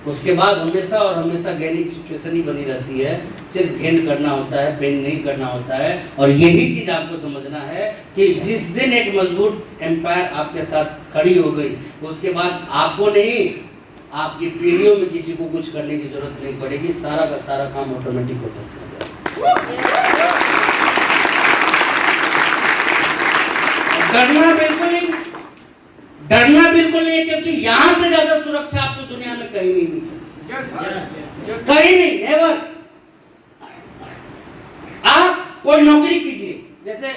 उसके बाद हमेशा और हमेशा गेनिंग सिचुएशन ही बनी रहती है। सिर्फ गेन करना होता है, पेन नहीं करना होता है। और यही चीज आपको समझना है कि जिस दिन एक मजबूत एम्पायर आपके साथ खड़ी हो गई, उसके बाद आपको नहीं, आपकी पीढ़ियों में किसी को कुछ करने की जरूरत नहीं पड़ेगी। सारा का सारा काम ऑटोमेटिक होता चला जाएगा। डरना बिल्कुल नहीं, डरना बिल्कुल नहीं, क्योंकि यहां से ज्यादा सुरक्षा आपको दुनिया में कहीं नहीं मिल सकती। कहीं नहीं, नेवर। आप कोई नौकरी कीजिए, जैसे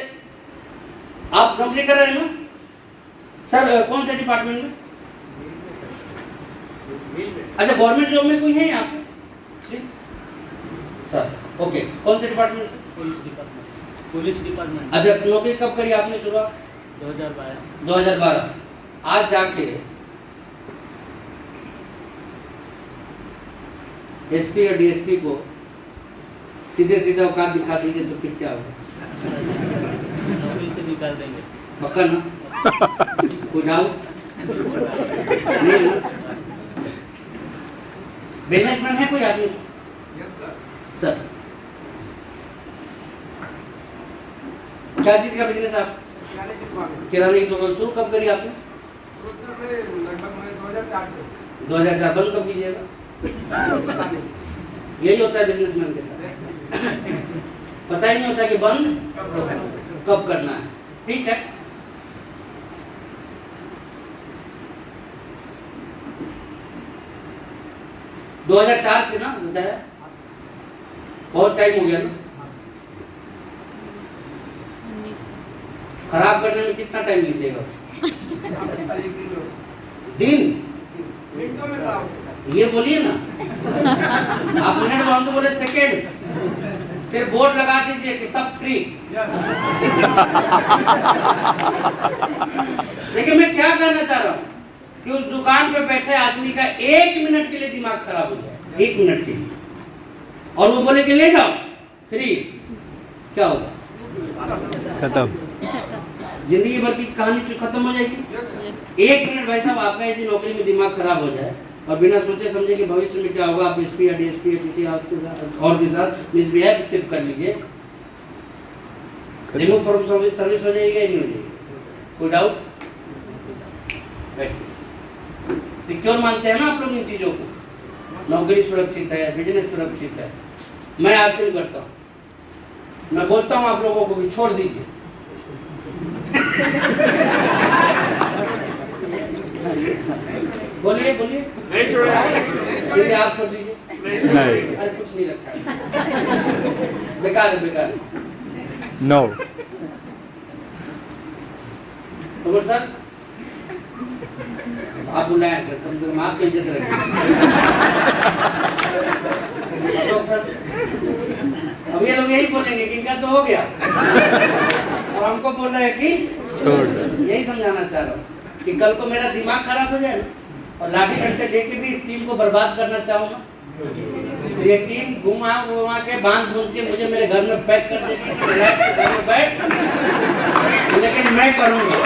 आप नौकरी कर रहे हैं ना सर, कौन से डिपार्टमेंट में? अच्छा, गवर्नमेंट जॉब में कोई है यहाँ पे? प्लीज सर, ओके, कौन से डिपार्टमेंट से? Police department. अच्छा, नौकरी कब करी आपने शुरुआत? 2012। आज जाके एसपी और डीएसपी को सीधे सीधा औकात दिखा दीजिए तो फिर क्या होगा? नौकरी से निकाल देंगे। पक्का ना? कोई डाउट नहीं है ना? बिजनेसमैन है कोई आदमी? सर क्या चीज का बिजनेस आप? किराने की दुकान। शुरू कब करी आपने? लगभग 2004 से। 2004। बंद कब कीजिएगा? यही होता है बिजनेसमैन के साथ, पता ही नहीं होता कि बंद कब करना है। ठीक है, दो 2004 से ना बताया, बहुत टाइम हो गया ना। खराब करने में कितना टाइम लीजिएगा? दिन? ये बोलिए ना, आप मिनट बोल तो बोले सेकेंड। सिर्फ बोर्ड लगा दीजिए कि सब फ्री। लेकिन मैं क्या कहना चाह रहा हूँ कि उस दुकान पे बैठे आदमी का 1 मिनट के लिए दिमाग खराब हो जाए, 1 मिनट के लिए, और वो बोले कि ले जाओ फ्री, क्या होगा? खत्म। जिंदगी भर की कहानी तो खत्म हो जाएगी। 1 मिनट भाई साहब आपका यदि नौकरी में दिमाग खराब हो जाए और बिना सोचे समझे कि भविष्य में क्या होगा, आप एसपी या डीएसपी या किसी और के साथ मिसबिहेव सिर्फ कर लीजिए, रिमूव फ्रॉम सर्विस हो जाएगी या नहीं हो जाएगी? कोई डाउट? बैठिए। सिक्योर मानते हैं ना आप लोग इन चीजों को? नौकरी सुरक्षित है, बिजनेस सुरक्षित है। मैं आर्सिंग करता हूँ, मैं बोलता हूँ आप लोगों को कि छोड़ दीजिए। बोलिए बोलिए। नहीं छोड़ेंगे। दीजिए, आप छोड़ दीजिए। नहीं। अरे कुछ नहीं रखा है, बेकार है, बेकार है। नो। तो सर आप बुलाए सर, कम से कम आपकी इज्जत रखिए। तो सर अब ये लोग यही बोलेंगे कि इनका तो हो गया, और हमको बोल रहे हैं कि छोड़। यही समझाना चाह रहा हूँ कि कल को मेरा दिमाग खराब हो जाए ना, और लाठी डंडे लेके भी इस टीम को बर्बाद करना चाहूँ ना, तो ये टीम घुमा के बांध बूंद के मुझे मेरे घर में पैक कर देगी कि घर में बैठ, लेकिन मैं करूँगा।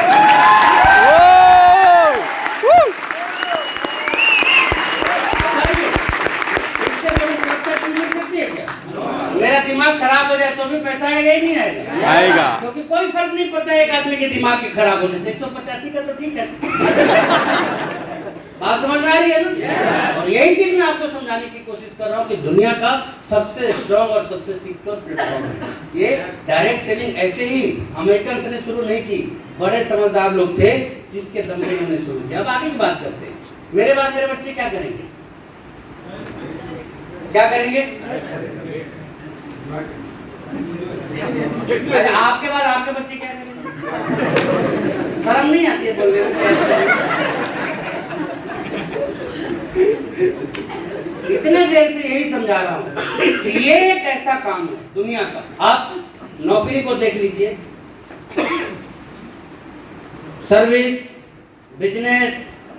मेरा दिमाग खराब हो जाए तो भी पैसा आएगा ही नहीं आएगा? आएगा। क्योंकि कोई फर्क नहीं पड़ता एक आदमी के दिमाग के खराब होने से। 185 का तो ठीक है। बात समझ में आ रही है ना? और यही चीज मैं आपको समझाने की कोशिश कर रहा हूँ कि दुनिया का सबसे स्ट्रॉन्ग और सबसे सिक्योर प्लेटफॉर्म है ये। डायरेक्ट सेलिंग ऐसे ही अमेरिकन ने शुरू नहीं की, बड़े समझदार लोग थे जिसके दम पे उन्होंने शुरू किया। अब आगे की बात करते हैं। मेरे बाद मेरे बच्चे क्या करेंगे? क्या करेंगे? अच्छा, आपके बाद आपके बच्चे क्या करेंगे? शर्म नहीं आती है बोलने में? इतने देर से यही समझा रहा हूं कि ये एक ऐसा काम है दुनिया का। आप नौकरी को देख लीजिए, सर्विस, बिजनेस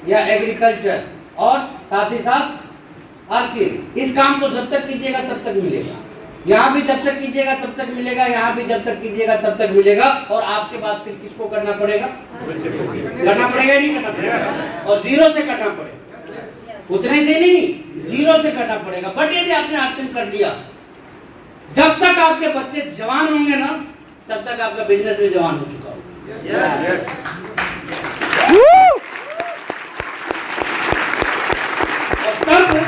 या एग्रीकल्चर, और साथ ही साथ आरसीएम। इस काम को जब तक कीजिएगा तब तक मिलेगा, यहाँ भी जब तक कीजिएगा तब तक मिलेगा, यहाँ भी जब तक कीजिएगा तब तक मिलेगा। और आपके बाद फिर किसको करना पड़ेगा? करना पड़ेगा या नहीं करना पड़ेगा? और जीरो से करना पड़ेगा, उतने से नहीं, जीरो से करना पड़ेगा। बट यदि आपने आरसीएम कर लिया, जब तक आपके बच्चे जवान होंगे ना, तब तक आपका बिजनेस भी जवान हो चुका होगा। और तब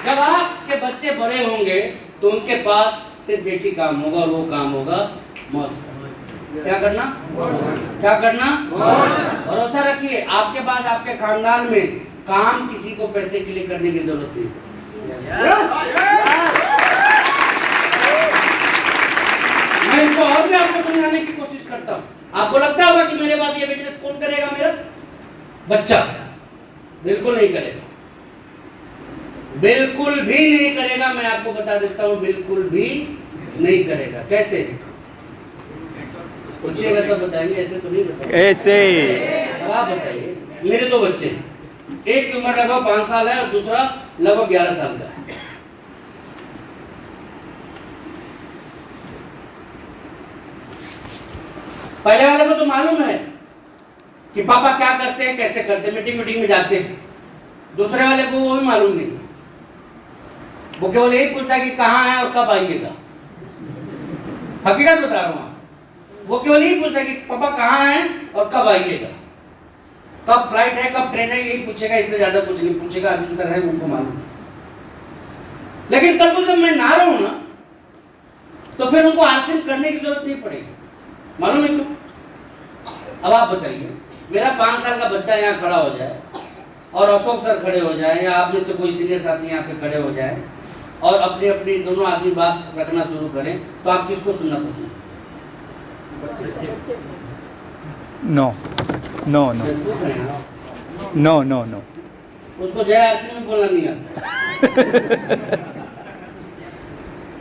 जब आपके बच्चे बड़े होंगे तो उनके पास सिर्फ एक ही काम होगा, और वो काम होगा मौज करना। क्या करना? क्या करना? भरोसा रखिए, आपके बाद आपके खानदान में काम किसी को पैसे के लिए करने की जरूरत नहीं। मैं इसको और भी आपको समझाने की कोशिश करता हूँ। आपको लगता होगा कि मेरे बाद ये बिजनेस कौन करेगा? मेरा बच्चा। बिल्कुल नहीं करेगा, बिल्कुल भी नहीं करेगा। मैं आपको बता देता हूं, बिल्कुल भी नहीं करेगा। कैसे? पूछिएगा तब बताएंगे, ऐसे तो नहीं बताएंगे। ऐसे अब आप बताइए। मेरे दो बच्चे हैं, एक की उम्र लगभग 5 साल है और दूसरा लगभग 11 साल का है। पहले वाले को तो मालूम है कि पापा क्या करते हैं, कैसे करते हैं, मीटिंग में जाते हैं। दूसरे वाले को वो भी मालूम नहीं है, वो केवल यही पूछता है कि कहाँ है और कब आइएगा। हकीकत बता रहा हूँ, वो केवल यही पूछता है कि पापा कहाँ है और कब आइएगा, कब फ्लाइट है, कब ट्रेन है, यही पूछेगा, इससे ज्यादा कुछ नहीं पूछेगा। अर्जुन सर है, उनको मालूम है। लेकिन कल को जब मैं ना रहूं ना, तो फिर उनको आरसीएम करने की जरूरत नहीं पड़ेगी। मालूम है क्यों? अब आप बताइए, मेरा 5 साल का बच्चा यहाँ खड़ा हो जाए और अशोक सर खड़े हो जाए, या आप में से कोई सीनियर साथी यहाँ पे खड़े हो जाए और अपनी अपनी दोनों आदमी बात रखना शुरू करें, तो आप किसको सुनना पसंद करें? No no no no no no. उसको जय आरसी में बोलना नहीं आता।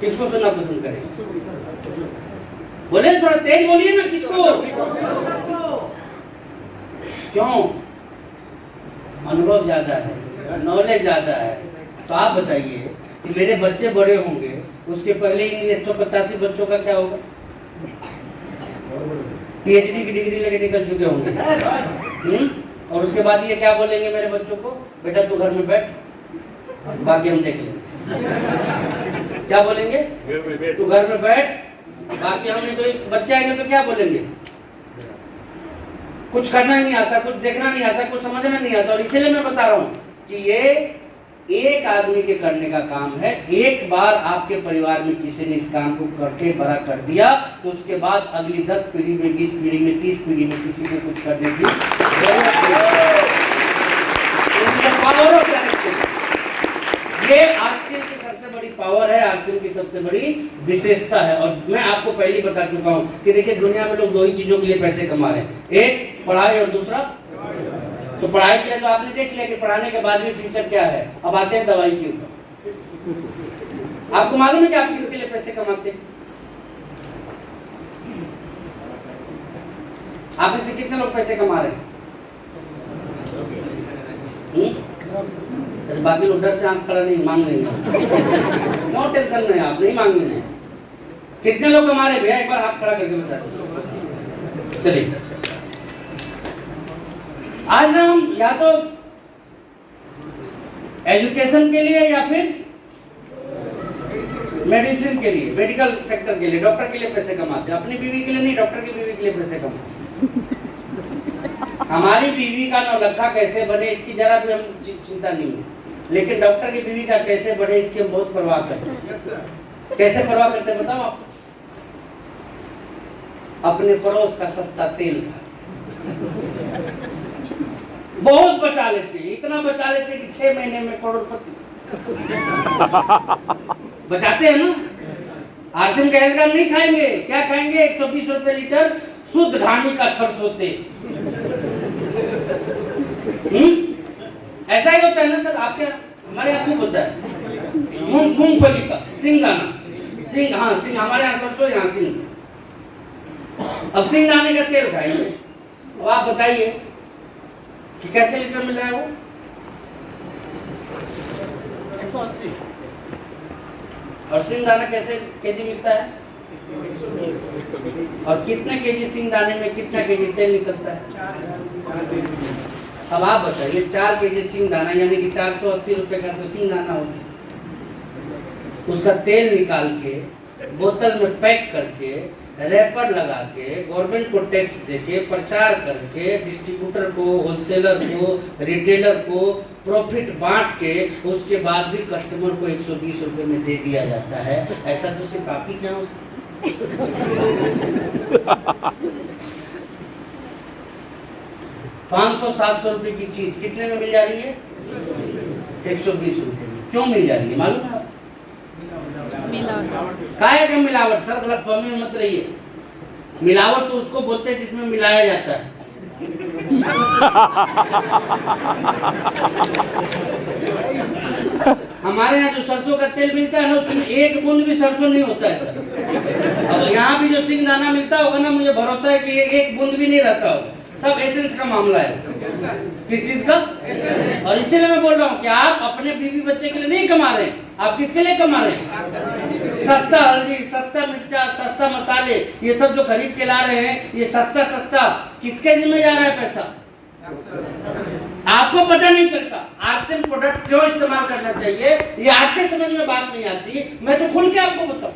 किसको सुनना पसंद करें? बोले, थोड़ा तेज बोलिए ना। किसको? क्यों? अनुभव ज्यादा है, नॉलेज ज्यादा है। तो आप बताइए कि मेरे बच्चे बड़े होंगे, उसके पहले इन 185 बच्चों का क्या होगा? पीएचडी की डिग्री लेके निकल चुके होंगे। और उसके बाद ये क्या बोलेंगे मेरे बच्चों को? बेटा तू घर में बैठ, बाकी हम देख लेंगे। क्या बोलेंगे? तू घर में बैठ, बाकी हमने। तो एक बच्चे आएंगे तो क्या बोलेंगे? कुछ करना नहीं आता, कुछ देखना नहीं आता, कुछ समझना नहीं आता। और इसीलिए मैं बता रहा हूं कि ये एक आदमी के करने का काम है। एक बार आपके परिवार में किसी ने इस काम को करके बड़ा कर दिया, तो उसके बाद अगली 10 पीढ़ी में, 20 पीढ़ी में, 30 पीढ़ी में किसी को कुछ करने की जरूरत नहीं। पावर ऑफ डायरेक्शन, ये आरसीएम की सबसे बड़ी पावर है, आरसीएम की सबसे बड़ी विशेषता है। और मैं आपको पहले ही बता चुका हूं कि देखिए, दुनिया में लोग 2 ही चीजों के लिए पैसे कमा रहे हैं, एक पढ़ाई और दूसरा। तो पढ़ाई के लिए तो आपने देख लिया कि पढ़ाने के बाद भी फ्यूचर क्या है। अब आते हैं दवाई के ऊपर। आपको मालूम है कि आप किसके लिए पैसे कमाते हैं? आप में से कितने लोग पैसे कमा रहे हैं? बाकी लोग डर से आंख खड़ा नहीं, मांग लेंगे। नो टेंशन नहीं, आप नहीं मांगने नहीं। कितने लोग कमा रहे भैया? एक बार हाथ खड़ा करके बता दो। चलिए, आज ना हम या तो एजुकेशन के लिए या फिर मेडिसिन के लिए, मेडिकल सेक्टर के लिए, डॉक्टर के लिए पैसे कमाते हैं। अपनी बीवी के लिए नहीं, डॉक्टर की बीवी के लिए पैसे कमाते। हमारी बीवी का नौलखा कैसे बने, इसकी जरा भी हम चिंता नहीं है, लेकिन डॉक्टर की बीवी का कैसे बढ़े, इसकी हम बहुत परवाह करते हैं। कैसे परवाह करते हैं बताओ? अपने पड़ोस का सस्ता तेल खाते, बहुत बचा लेते, इतना बचा लेते कि 6 महीने में करोड़पति बचाते हैं ना। आरसीएम का हेल्थ नहीं खाएंगे, क्या खाएंगे? 120 रुपए लीटर शुद्ध घानी का सरसों तेल। ऐसा ही होता है ना सर? आपके हमारे यहाँ खूब होता है मूंगफली का सिंगदाना, सिंग, हाँ सिंग, हमारे यहाँ सरसों, यहाँ सिंग। अब सिंगदाने का तेल खाएंगे। अब आप बताइए कि कैसे लीटर मिल रहा है वो? और सिंग दाना कैसे केजी मिलता है? और कितने केजी सिंग दाने में कितना केजी तेल निकलता है? अब आप बताइए, 4 केजी सिंग दाना यानी कि 480 रुपए का तो सिंग दाना होता है। उसका तेल निकाल के बोतल में पैक करके रैपर लगा के गवर्नमेंट को टैक्स देके प्रचार करके डिस्ट्रीब्यूटर को, होलसेलर को, रिटेलर को प्रॉफिट बांट के उसके बाद भी कस्टमर को 120 रुपए में दे दिया जाता है। ऐसा तो सिर्फ आप ही क्या हो सकता है? 500-700 रुपए की चीज कितने में मिल जा रही है? 120 रुपए में। क्यों मिल जा रही है मालूम है? काहे का मिलावट? सर गलतफहमी में मत रहिए। मिलावट तो उसको बोलते हैं जिसमें मिलाया जाता है। हमारे यहाँ जो सरसों का तेल मिलता है ना, उसमें एक बूंद भी सरसों नहीं होता है सर। अब यहाँ भी जो सिंग दाना मिलता होगा ना, मुझे भरोसा है कि एक बूंद भी नहीं रहता होगा। सब एसेंस का मामला है। किस चीज का? और इसीलिए मैं बोल रहा हूँ कि आप अपने बीवी बच्चे के लिए नहीं कमा रहे हैं, आप किसके लिए कमा रहे हैं? सस्ता हल्दी, सस्ता मिर्चा, सस्ता मसाले, ये सब जो खरीद के ला रहे हैं, ये सस्ता सस्ता किसके जिम्मे जा रहा है पैसा? आपको पता नहीं चलता आरसीएम प्रोडक्ट क्यों इस्तेमाल करना चाहिए, ये आपके समझ में बात नहीं आती। मैं तो खुल के आपको बताऊं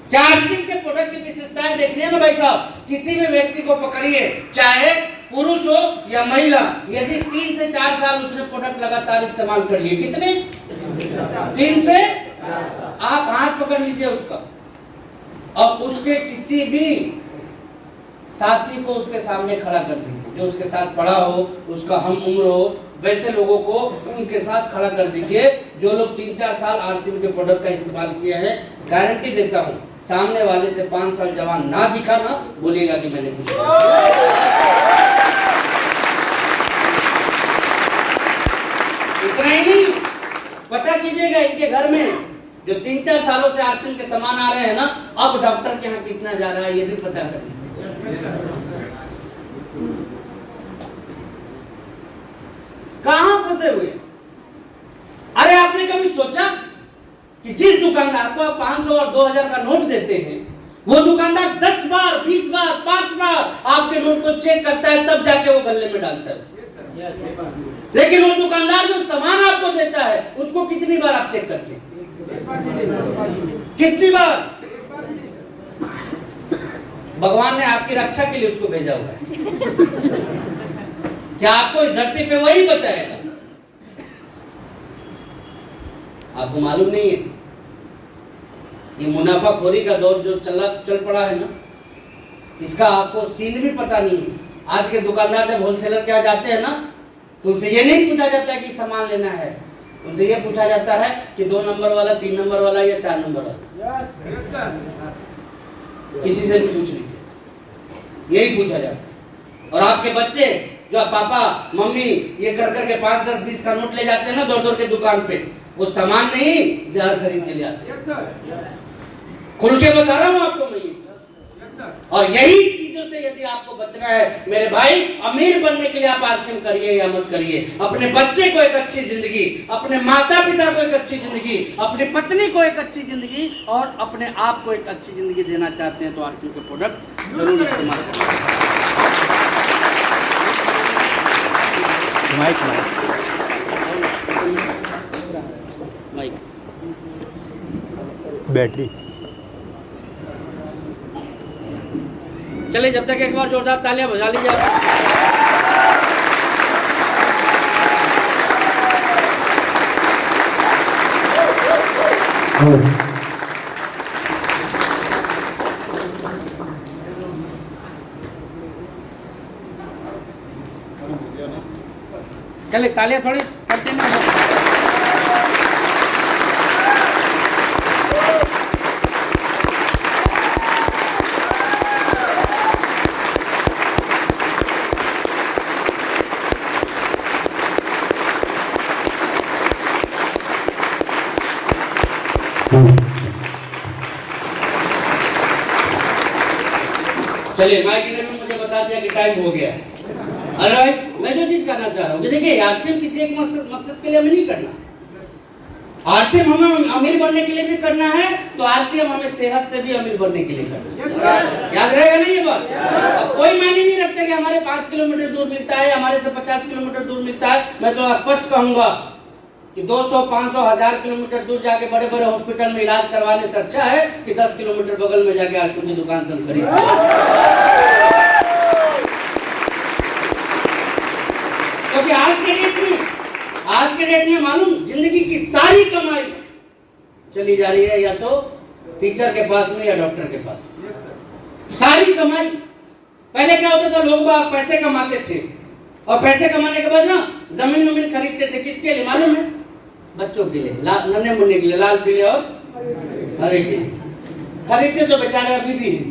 क्या आरसीएम के प्रोडक्ट की विशेषताएं देखनी है ना भाई साहब। किसी भी व्यक्ति को पकड़िए, चाहे पुरुष हो या महिला, यदि 3 से 4 साल उसने प्रोडक्ट लगातार इस्तेमाल कर लिए, कितने? 3 से आप हाथ पकड़ लीजिए उसका, और उसके किसी भी साथी को उसके सामने खड़ा कर दीजिए, जो उसके साथ पढ़ा हो, उसका हम उम्र हो, वैसे लोगों को उनके साथ खड़ा कर दीजिए जो लोग 3-4 साल आरसीएम के प्रोडक्ट का इस्तेमाल किया है। गारंटी देता हूं, सामने वाले से 5 साल जवान ना दिखा ना, बोलेगा कि मैंने कुछ इतना ही नहीं, पता कीजिएगा इनके घर में जो 3-4 सालों से आरसीएम के सामान आ रहे हैं ना, अब डॉक्टर के यहाँ कितना जा रहा है ये भी पता करें। कहां फंसे हुए? अरे आपने कभी सोचा कि जिस दुकानदार को आप 500 और 2000 का नोट देते हैं, वो दुकानदार 10 बार, 20 बार, 5 बार आपके नोट को चेक करता है, तब जाके वो गले में डालता है। लेकिन वो दुकानदार जो सामान आपको देता है, उसको कितनी बार आप चेक करते हैं? कितनी बार? भगवान ने आपकी रक्षा के लिए उसको भेजा हुआ है। क्या आपको इस धरती पे वही बचाएगा? आपको मालूम नहीं है ये मुनाफाखोरी का दौर जो चल पड़ा है ना, इसका आपको सीन भी पता नहीं है। आज के दुकानदार जब होलसेलर के यहाँ जाते हैं ना, तो उनसे ये नहीं पूछा जाता है कि सामान लेना है, उनसे ये पूछा जाता है कि 2 नंबर वाला, 3 नंबर वाला या 4 नंबर वाला। किसी से भी पूछ लीजिए, यही पूछा जाता है। और आपके बच्चे जो पापा मम्मी ये कर करके 5, 10, 20 का नोट ले जाते हैं ना दौड़ दौड़ के दुकान पे, वो सामान नहीं जहर खरीद के ले आते हैं। खुल के बता रहा हूं आपको मैं ये। और यही चीजों से यदि आपको बचना है मेरे भाई, अमीर बनने के लिए आप आरसीएम करिए या मत करिए। अपने बच्चे को एक अच्छी जिंदगी, अपने माता पिता को एक अच्छी जिंदगी, अपनी पत्नी को एक अच्छी जिंदगी और अपने आप को एक अच्छी जिंदगी देना चाहते हैं तो आरसीएम के प्रोडक्ट जरूर इस्तेमाल करें। माइक बैटरी चले, जब तक एक बार जोरदार तालियां बजा लीजिए आप। चले तालियां थोड़ी कंटिन्यू। चलिए, माइक ने भी मुझे बता दिया कि टाइम हो गया है। अरे भाई, मैं जो चीज करना चाह रहा हूँ कि देखिए आरसीएम किसी एक मकसद के लिए हमें नहीं करना। आरसीएम हमें अमीर बनने के लिए भी करना है, तो आरसीएम हमें सेहत से भी अमीर बनने के लिए करना है। याद रहेगा ना ये बात? अब कोई मायने नहीं रखता कि हमारे 5 किलोमीटर दूर मिलता है, हमारे से 50 किलोमीटर दूर मिलता है। मैं तो स्पष्ट कहूंगा कि 200, 500, 1000 किलोमीटर दूर जाके बड़े बड़े हॉस्पिटल में इलाज करवाने से अच्छा है कि 10 किलोमीटर बगल में जाके आरसीएम की दुकान से खरीद। क्योंकि आज के डेट में मालूम, जिंदगी की सारी कमाई चली जा रही है या तो टीचर के पास में या डॉक्टर के पास में। सारी कमाई। पहले क्या होता था, लोग बाग पैसे कमाते थे और पैसे कमाने के बाद ना जमीन उमीन खरीदते थे। किसके लिए मालूम है? बच्चों के लिए, नन्हे मुन्ने के लिए, लाल पीले और हरे के लिए खरीदते तो बेचारे अभी भी हैं।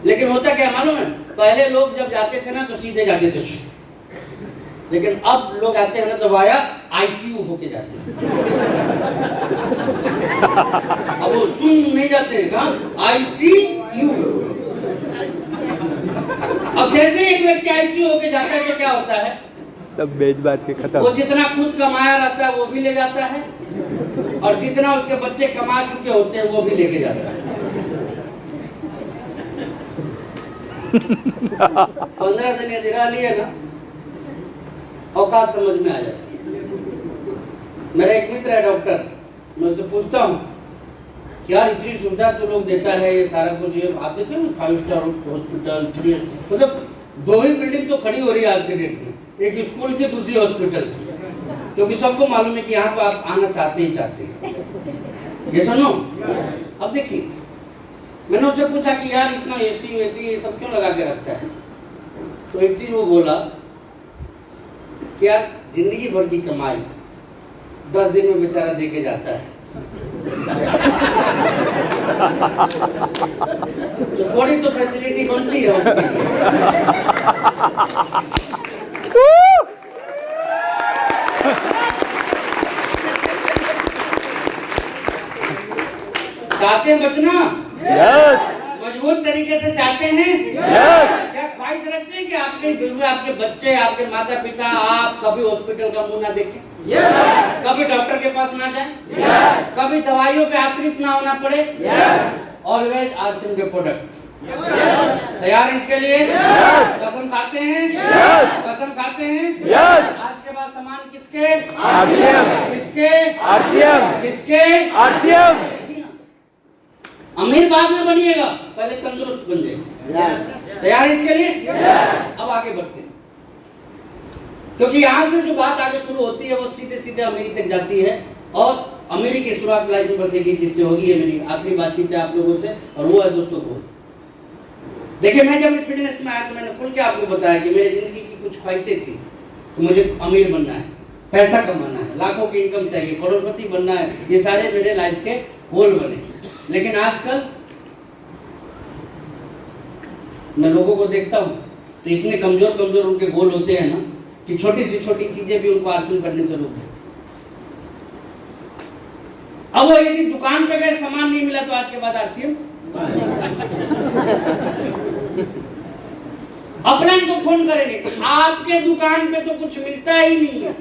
लेकिन होता क्या मालूम है, पहले लोग जब जाते थे ना तो सीधे जाते थे, लेकिन अब लोग आते हैं ना तो वाया आईसीयू होके जाते हैं। अब वो सुन नहीं जाते हैं, कहाँ? आईसीयू। अब जैसे एक व्यक्ति आईसीयू होके जाता है तो क्या होता है? सब बेच बात के खत्म। वो जितना खुद कमाया रहता है वो भी ले जाता है, और जितना उसके बच्चे कमा चुके होते हैं वो भी लेके जाता है। 15 दिन यदि रह लिए ना, औकात समझ में आ जाती है। मेरा एक मित्र है डॉक्टर, मैं उससे पूछता हूँ कि यार इतनी सुविधा तो लोग देता है, ये सारा कुछ, ये आप देखते हैं 5 स्टार हॉस्पिटल, 3, मतलब 2 ही बिल्डिंग तो खड़ी हो रही है आज के डेट में, एक स्कूल की, दूसरी हॉस्पिटल की, क्योंकि सबको मालूम है कि यहाँ पर आप आना चाहते ही चाहते हैं। ये सुनो, अब देखिए, मैंने उससे पूछा कि यार इतना एसी वेसी ये सब क्यों लगा के रखता है? तो एक चीज वो बोला कि यार जिंदगी भर की कमाई 10 दिन में बेचारा दे के जाता है, तो थोड़ी तो फैसिलिटी बनती है उसके लिए। चाहते हैं बचना? यस। मजबूत तरीके से चाहते हैं? यस। क्या ख्वाहिश रखते हैं कि आपके बीवी, आपके बच्चे, आपके माता पिता, आप कभी हॉस्पिटल का मुंह ना देखें? यस। कभी डॉक्टर के पास ना जाएं? यस। कभी दवाइयों पे आश्रित ना होना पड़े? यस। ऑलवेज आरसीएम के प्रोडक्ट। यस। तैयार हैं इसके लिए? यस। कसम खाते हैं? यस। कसम खाते हैं? यस। आज के बाद सामान किसके? आरसीएम। किसके? आरसीएम। किसके? आरसीएम। अमीर बाद में बनिएगा, पहले तंदुरुस्त बन जाइए। तैयार है इसके लिए? अब आगे बढ़ते हैं, क्योंकि यहाँ से जो बात आगे शुरू होती है वो सीधे सीधे अमीरी तक जाती है, और अमीरी की शुरुआत लाइफ में बस एक ही चीज से होगी। ये मेरी आखिरी बातचीत है आप लोगों से, और वो है दोस्तों गोल। देखिए, मैं जब इस बिजनेस में आया तो मैंने खुल के आपको बताया कि मेरी जिंदगी की कुछ ख्वाहिशें थी कि मुझे अमीर बनना है, पैसा कमाना है, लाखों की इनकम चाहिए, करोड़पति बनना है, ये सारे मेरे लाइफ के गोल बने। लेकिन आजकल मैं लोगों को देखता हूं तो इतने कमजोर उनके गोल होते हैं ना कि छोटी से छोटी चीजें भी उनको हासिल करने से रोकते। अब वो यदि दुकान पे गए, सामान नहीं मिला तो आज के बाद आरसीएम अपलाइन को फोन करेंगे, आपके दुकान पे तो कुछ मिलता ही नहीं है।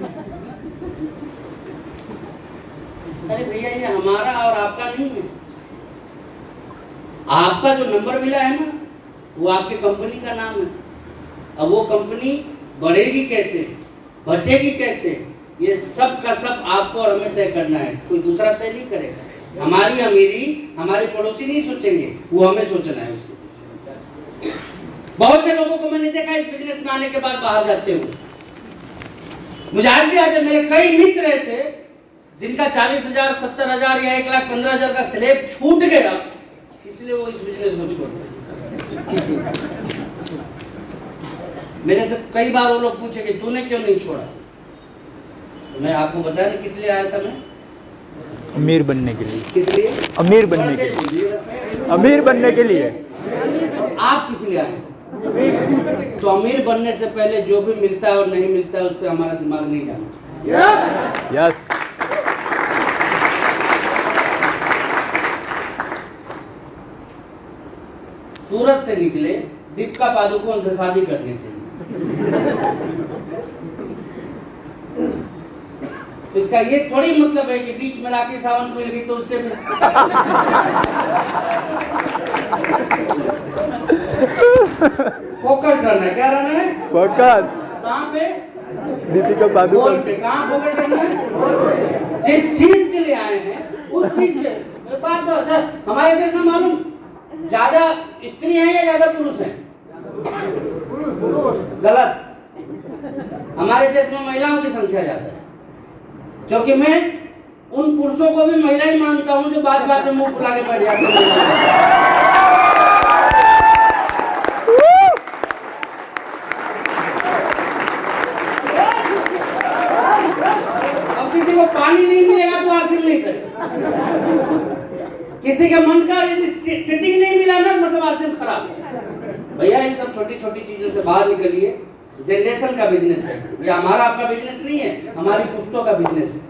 अरे भैया, ये हमारा और आपका नहीं है। आपका जो नंबर मिला है ना, वो आपकी कंपनी का नाम है। अब वो कंपनी बढ़ेगी कैसे, बचेगी कैसे, ये सब का सब आपको और हमें तय करना है, कोई दूसरा तय नहीं करेगा। हमारी अमीरी हमारे पड़ोसी नहीं सोचेंगे, वो हमें सोचना है उसके पीछे। बहुत से लोगों को मैंने देखा इस बिजनेस में आने के बाद बाहर जाते हुए। मुझे आज भी आज मेरे कई मित्र ऐसे जिनका 40,000, 70,000 या 1,15,000 का स्लैब छूट गया, इसलिए वो इस बिजनेस को छोड़ दिया। मेरे से कई बार वो लोग पूछे कि तूने क्यों नहीं छोड़ा, तो मैं आपको बताया नहीं किस लिए आया था। मैं अमीर बनने के लिए। किस लिए? अमीर बनने के लिए। अमीर बनने के लिए। और आप किस लिए आए? तो अमीर बनने से पहले जो भी मिलता है और नहीं मिलता है उस पर हमारा दिमाग नहीं जाना चाहिए। यस। सूरत से निकले दीपिका पादुकोण से शादी करने के लिए, तो इसका ये थोड़ी मतलब है कि बीच में राखी सावंत मिल गई तो उससे फोकस करना है। क्या रहना है? फोकस। कहाँ पे? दीपिका गोल पादुकोण पे। कहाँ फोकस करना है? जिस चीज के लिए आए हैं उस चीज पे। बात हमारे देश में मालूम ज्यादा स्त्री हैं या ज्यादा पुरुष हैं? गलत। हमारे देश में महिलाओं की संख्या ज्यादा है, क्योंकि मैं उन पुरुषों को भी महिला ही मानता हूं जो बात बात में मुंह फुला के बैठ जाते हैं। अब किसी को पानी नहीं मिलेगा तो आरसीएम नहीं करे। किसी के मन का यदि सिटिंग नहीं मिला ना मतलब आरसीएम खराब है। भैया इन सब छोटी छोटी चीजों से बाहर निकलिए। जनरेशन का बिजनेस है ये, हमारा आपका बिजनेस नहीं है, हमारी पुश्तों का बिजनेस है।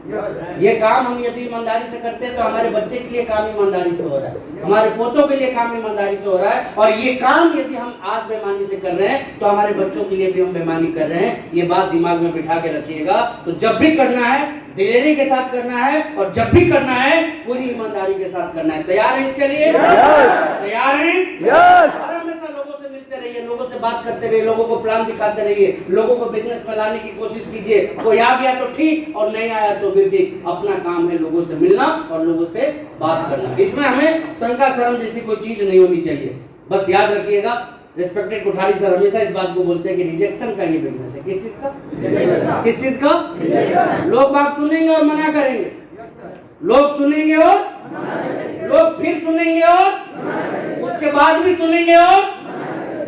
ये काम हम यदि ईमानदारी से करते हैं तो हमारे बच्चे के लिए काम ईमानदारी से हो रहा है, हमारे पोतों के लिए काम ईमानदारी से हो रहा है। और ये काम यदि हम आज बेईमानी से कर रहे हैं तो हमारे बच्चों के लिए भी हम बेईमानी कर रहे हैं। ये बात दिमाग में बिठा के रखिएगा। तो जब भी करना है दिलेरी के साथ करना है, और जब भी करना है पूरी ईमानदारी के साथ करना है। तैयार है इसके लिए? तैयार हैं? हर हमेशा लोगों से मिलते रहिए, लोगों से बात करते रहिए, लोगों को प्लान दिखाते रहिए, लोगों को बिजनेस में लाने की कोशिश कीजिए। कोई आ गया तो ठीक और नहीं आया तो भी ठीक। अपना काम है लोगों से मिलना और लोगों से बात करना। इसमें हमें शंका शर्म जैसी कोई चीज नहीं होनी चाहिए। बस याद रखिएगा, रिस्पेक्टेड कोठारी सर हमेशा इस बात को बोलते हैं कि रिजेक्शन का ये बिजनेस है। किस चीज का? किस चीज का? लोग बात सुनेंगे और मना करेंगे, लोग सुनेंगे और लोग फिर सुनेंगे और उसके बाद भी सुनेंगे और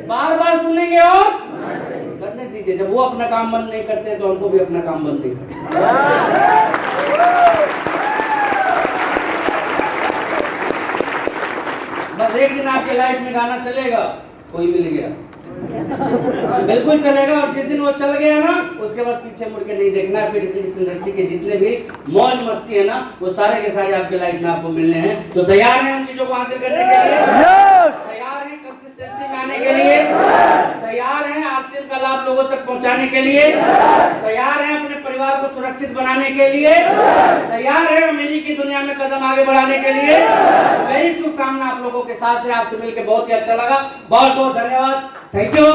बार बार सुनेंगे और करने दीजिए। जब वो अपना काम बंद नहीं करते तो हमको भी अपना काम बंद नहीं करना। बस एक दिन आपके लाइफ में गाना चलेगा, कोई मिल गया, बिल्कुल चलेगा। और जिस दिन वो चल गया ना उसके बाद पीछे मुड़ के नहीं देखना है। फिर इस इंडस्ट्री के जितने भी मौज मस्ती है ना वो सारे के सारे आपके लाइफ में आपको मिलने हैं। तो तैयार हैं उन चीजों को हासिल करने के लिए? तैयार हैं कंसिस्टेंसी में आने के लिए? तैयार हैं आरसीएम का लाभ लोगों तक पहुंचाने के लिए? तैयार हैं अपने परिवार को सुरक्षित बनाने के लिए? तैयार हैं अमीरी की दुनिया में कदम आगे बढ़ाने के लिए? मेरी शुभकामना आप लोगों के साथ है। आपसे मिलकर बहुत ही अच्छा लगा। बहुत बहुत धन्यवाद। Thank you.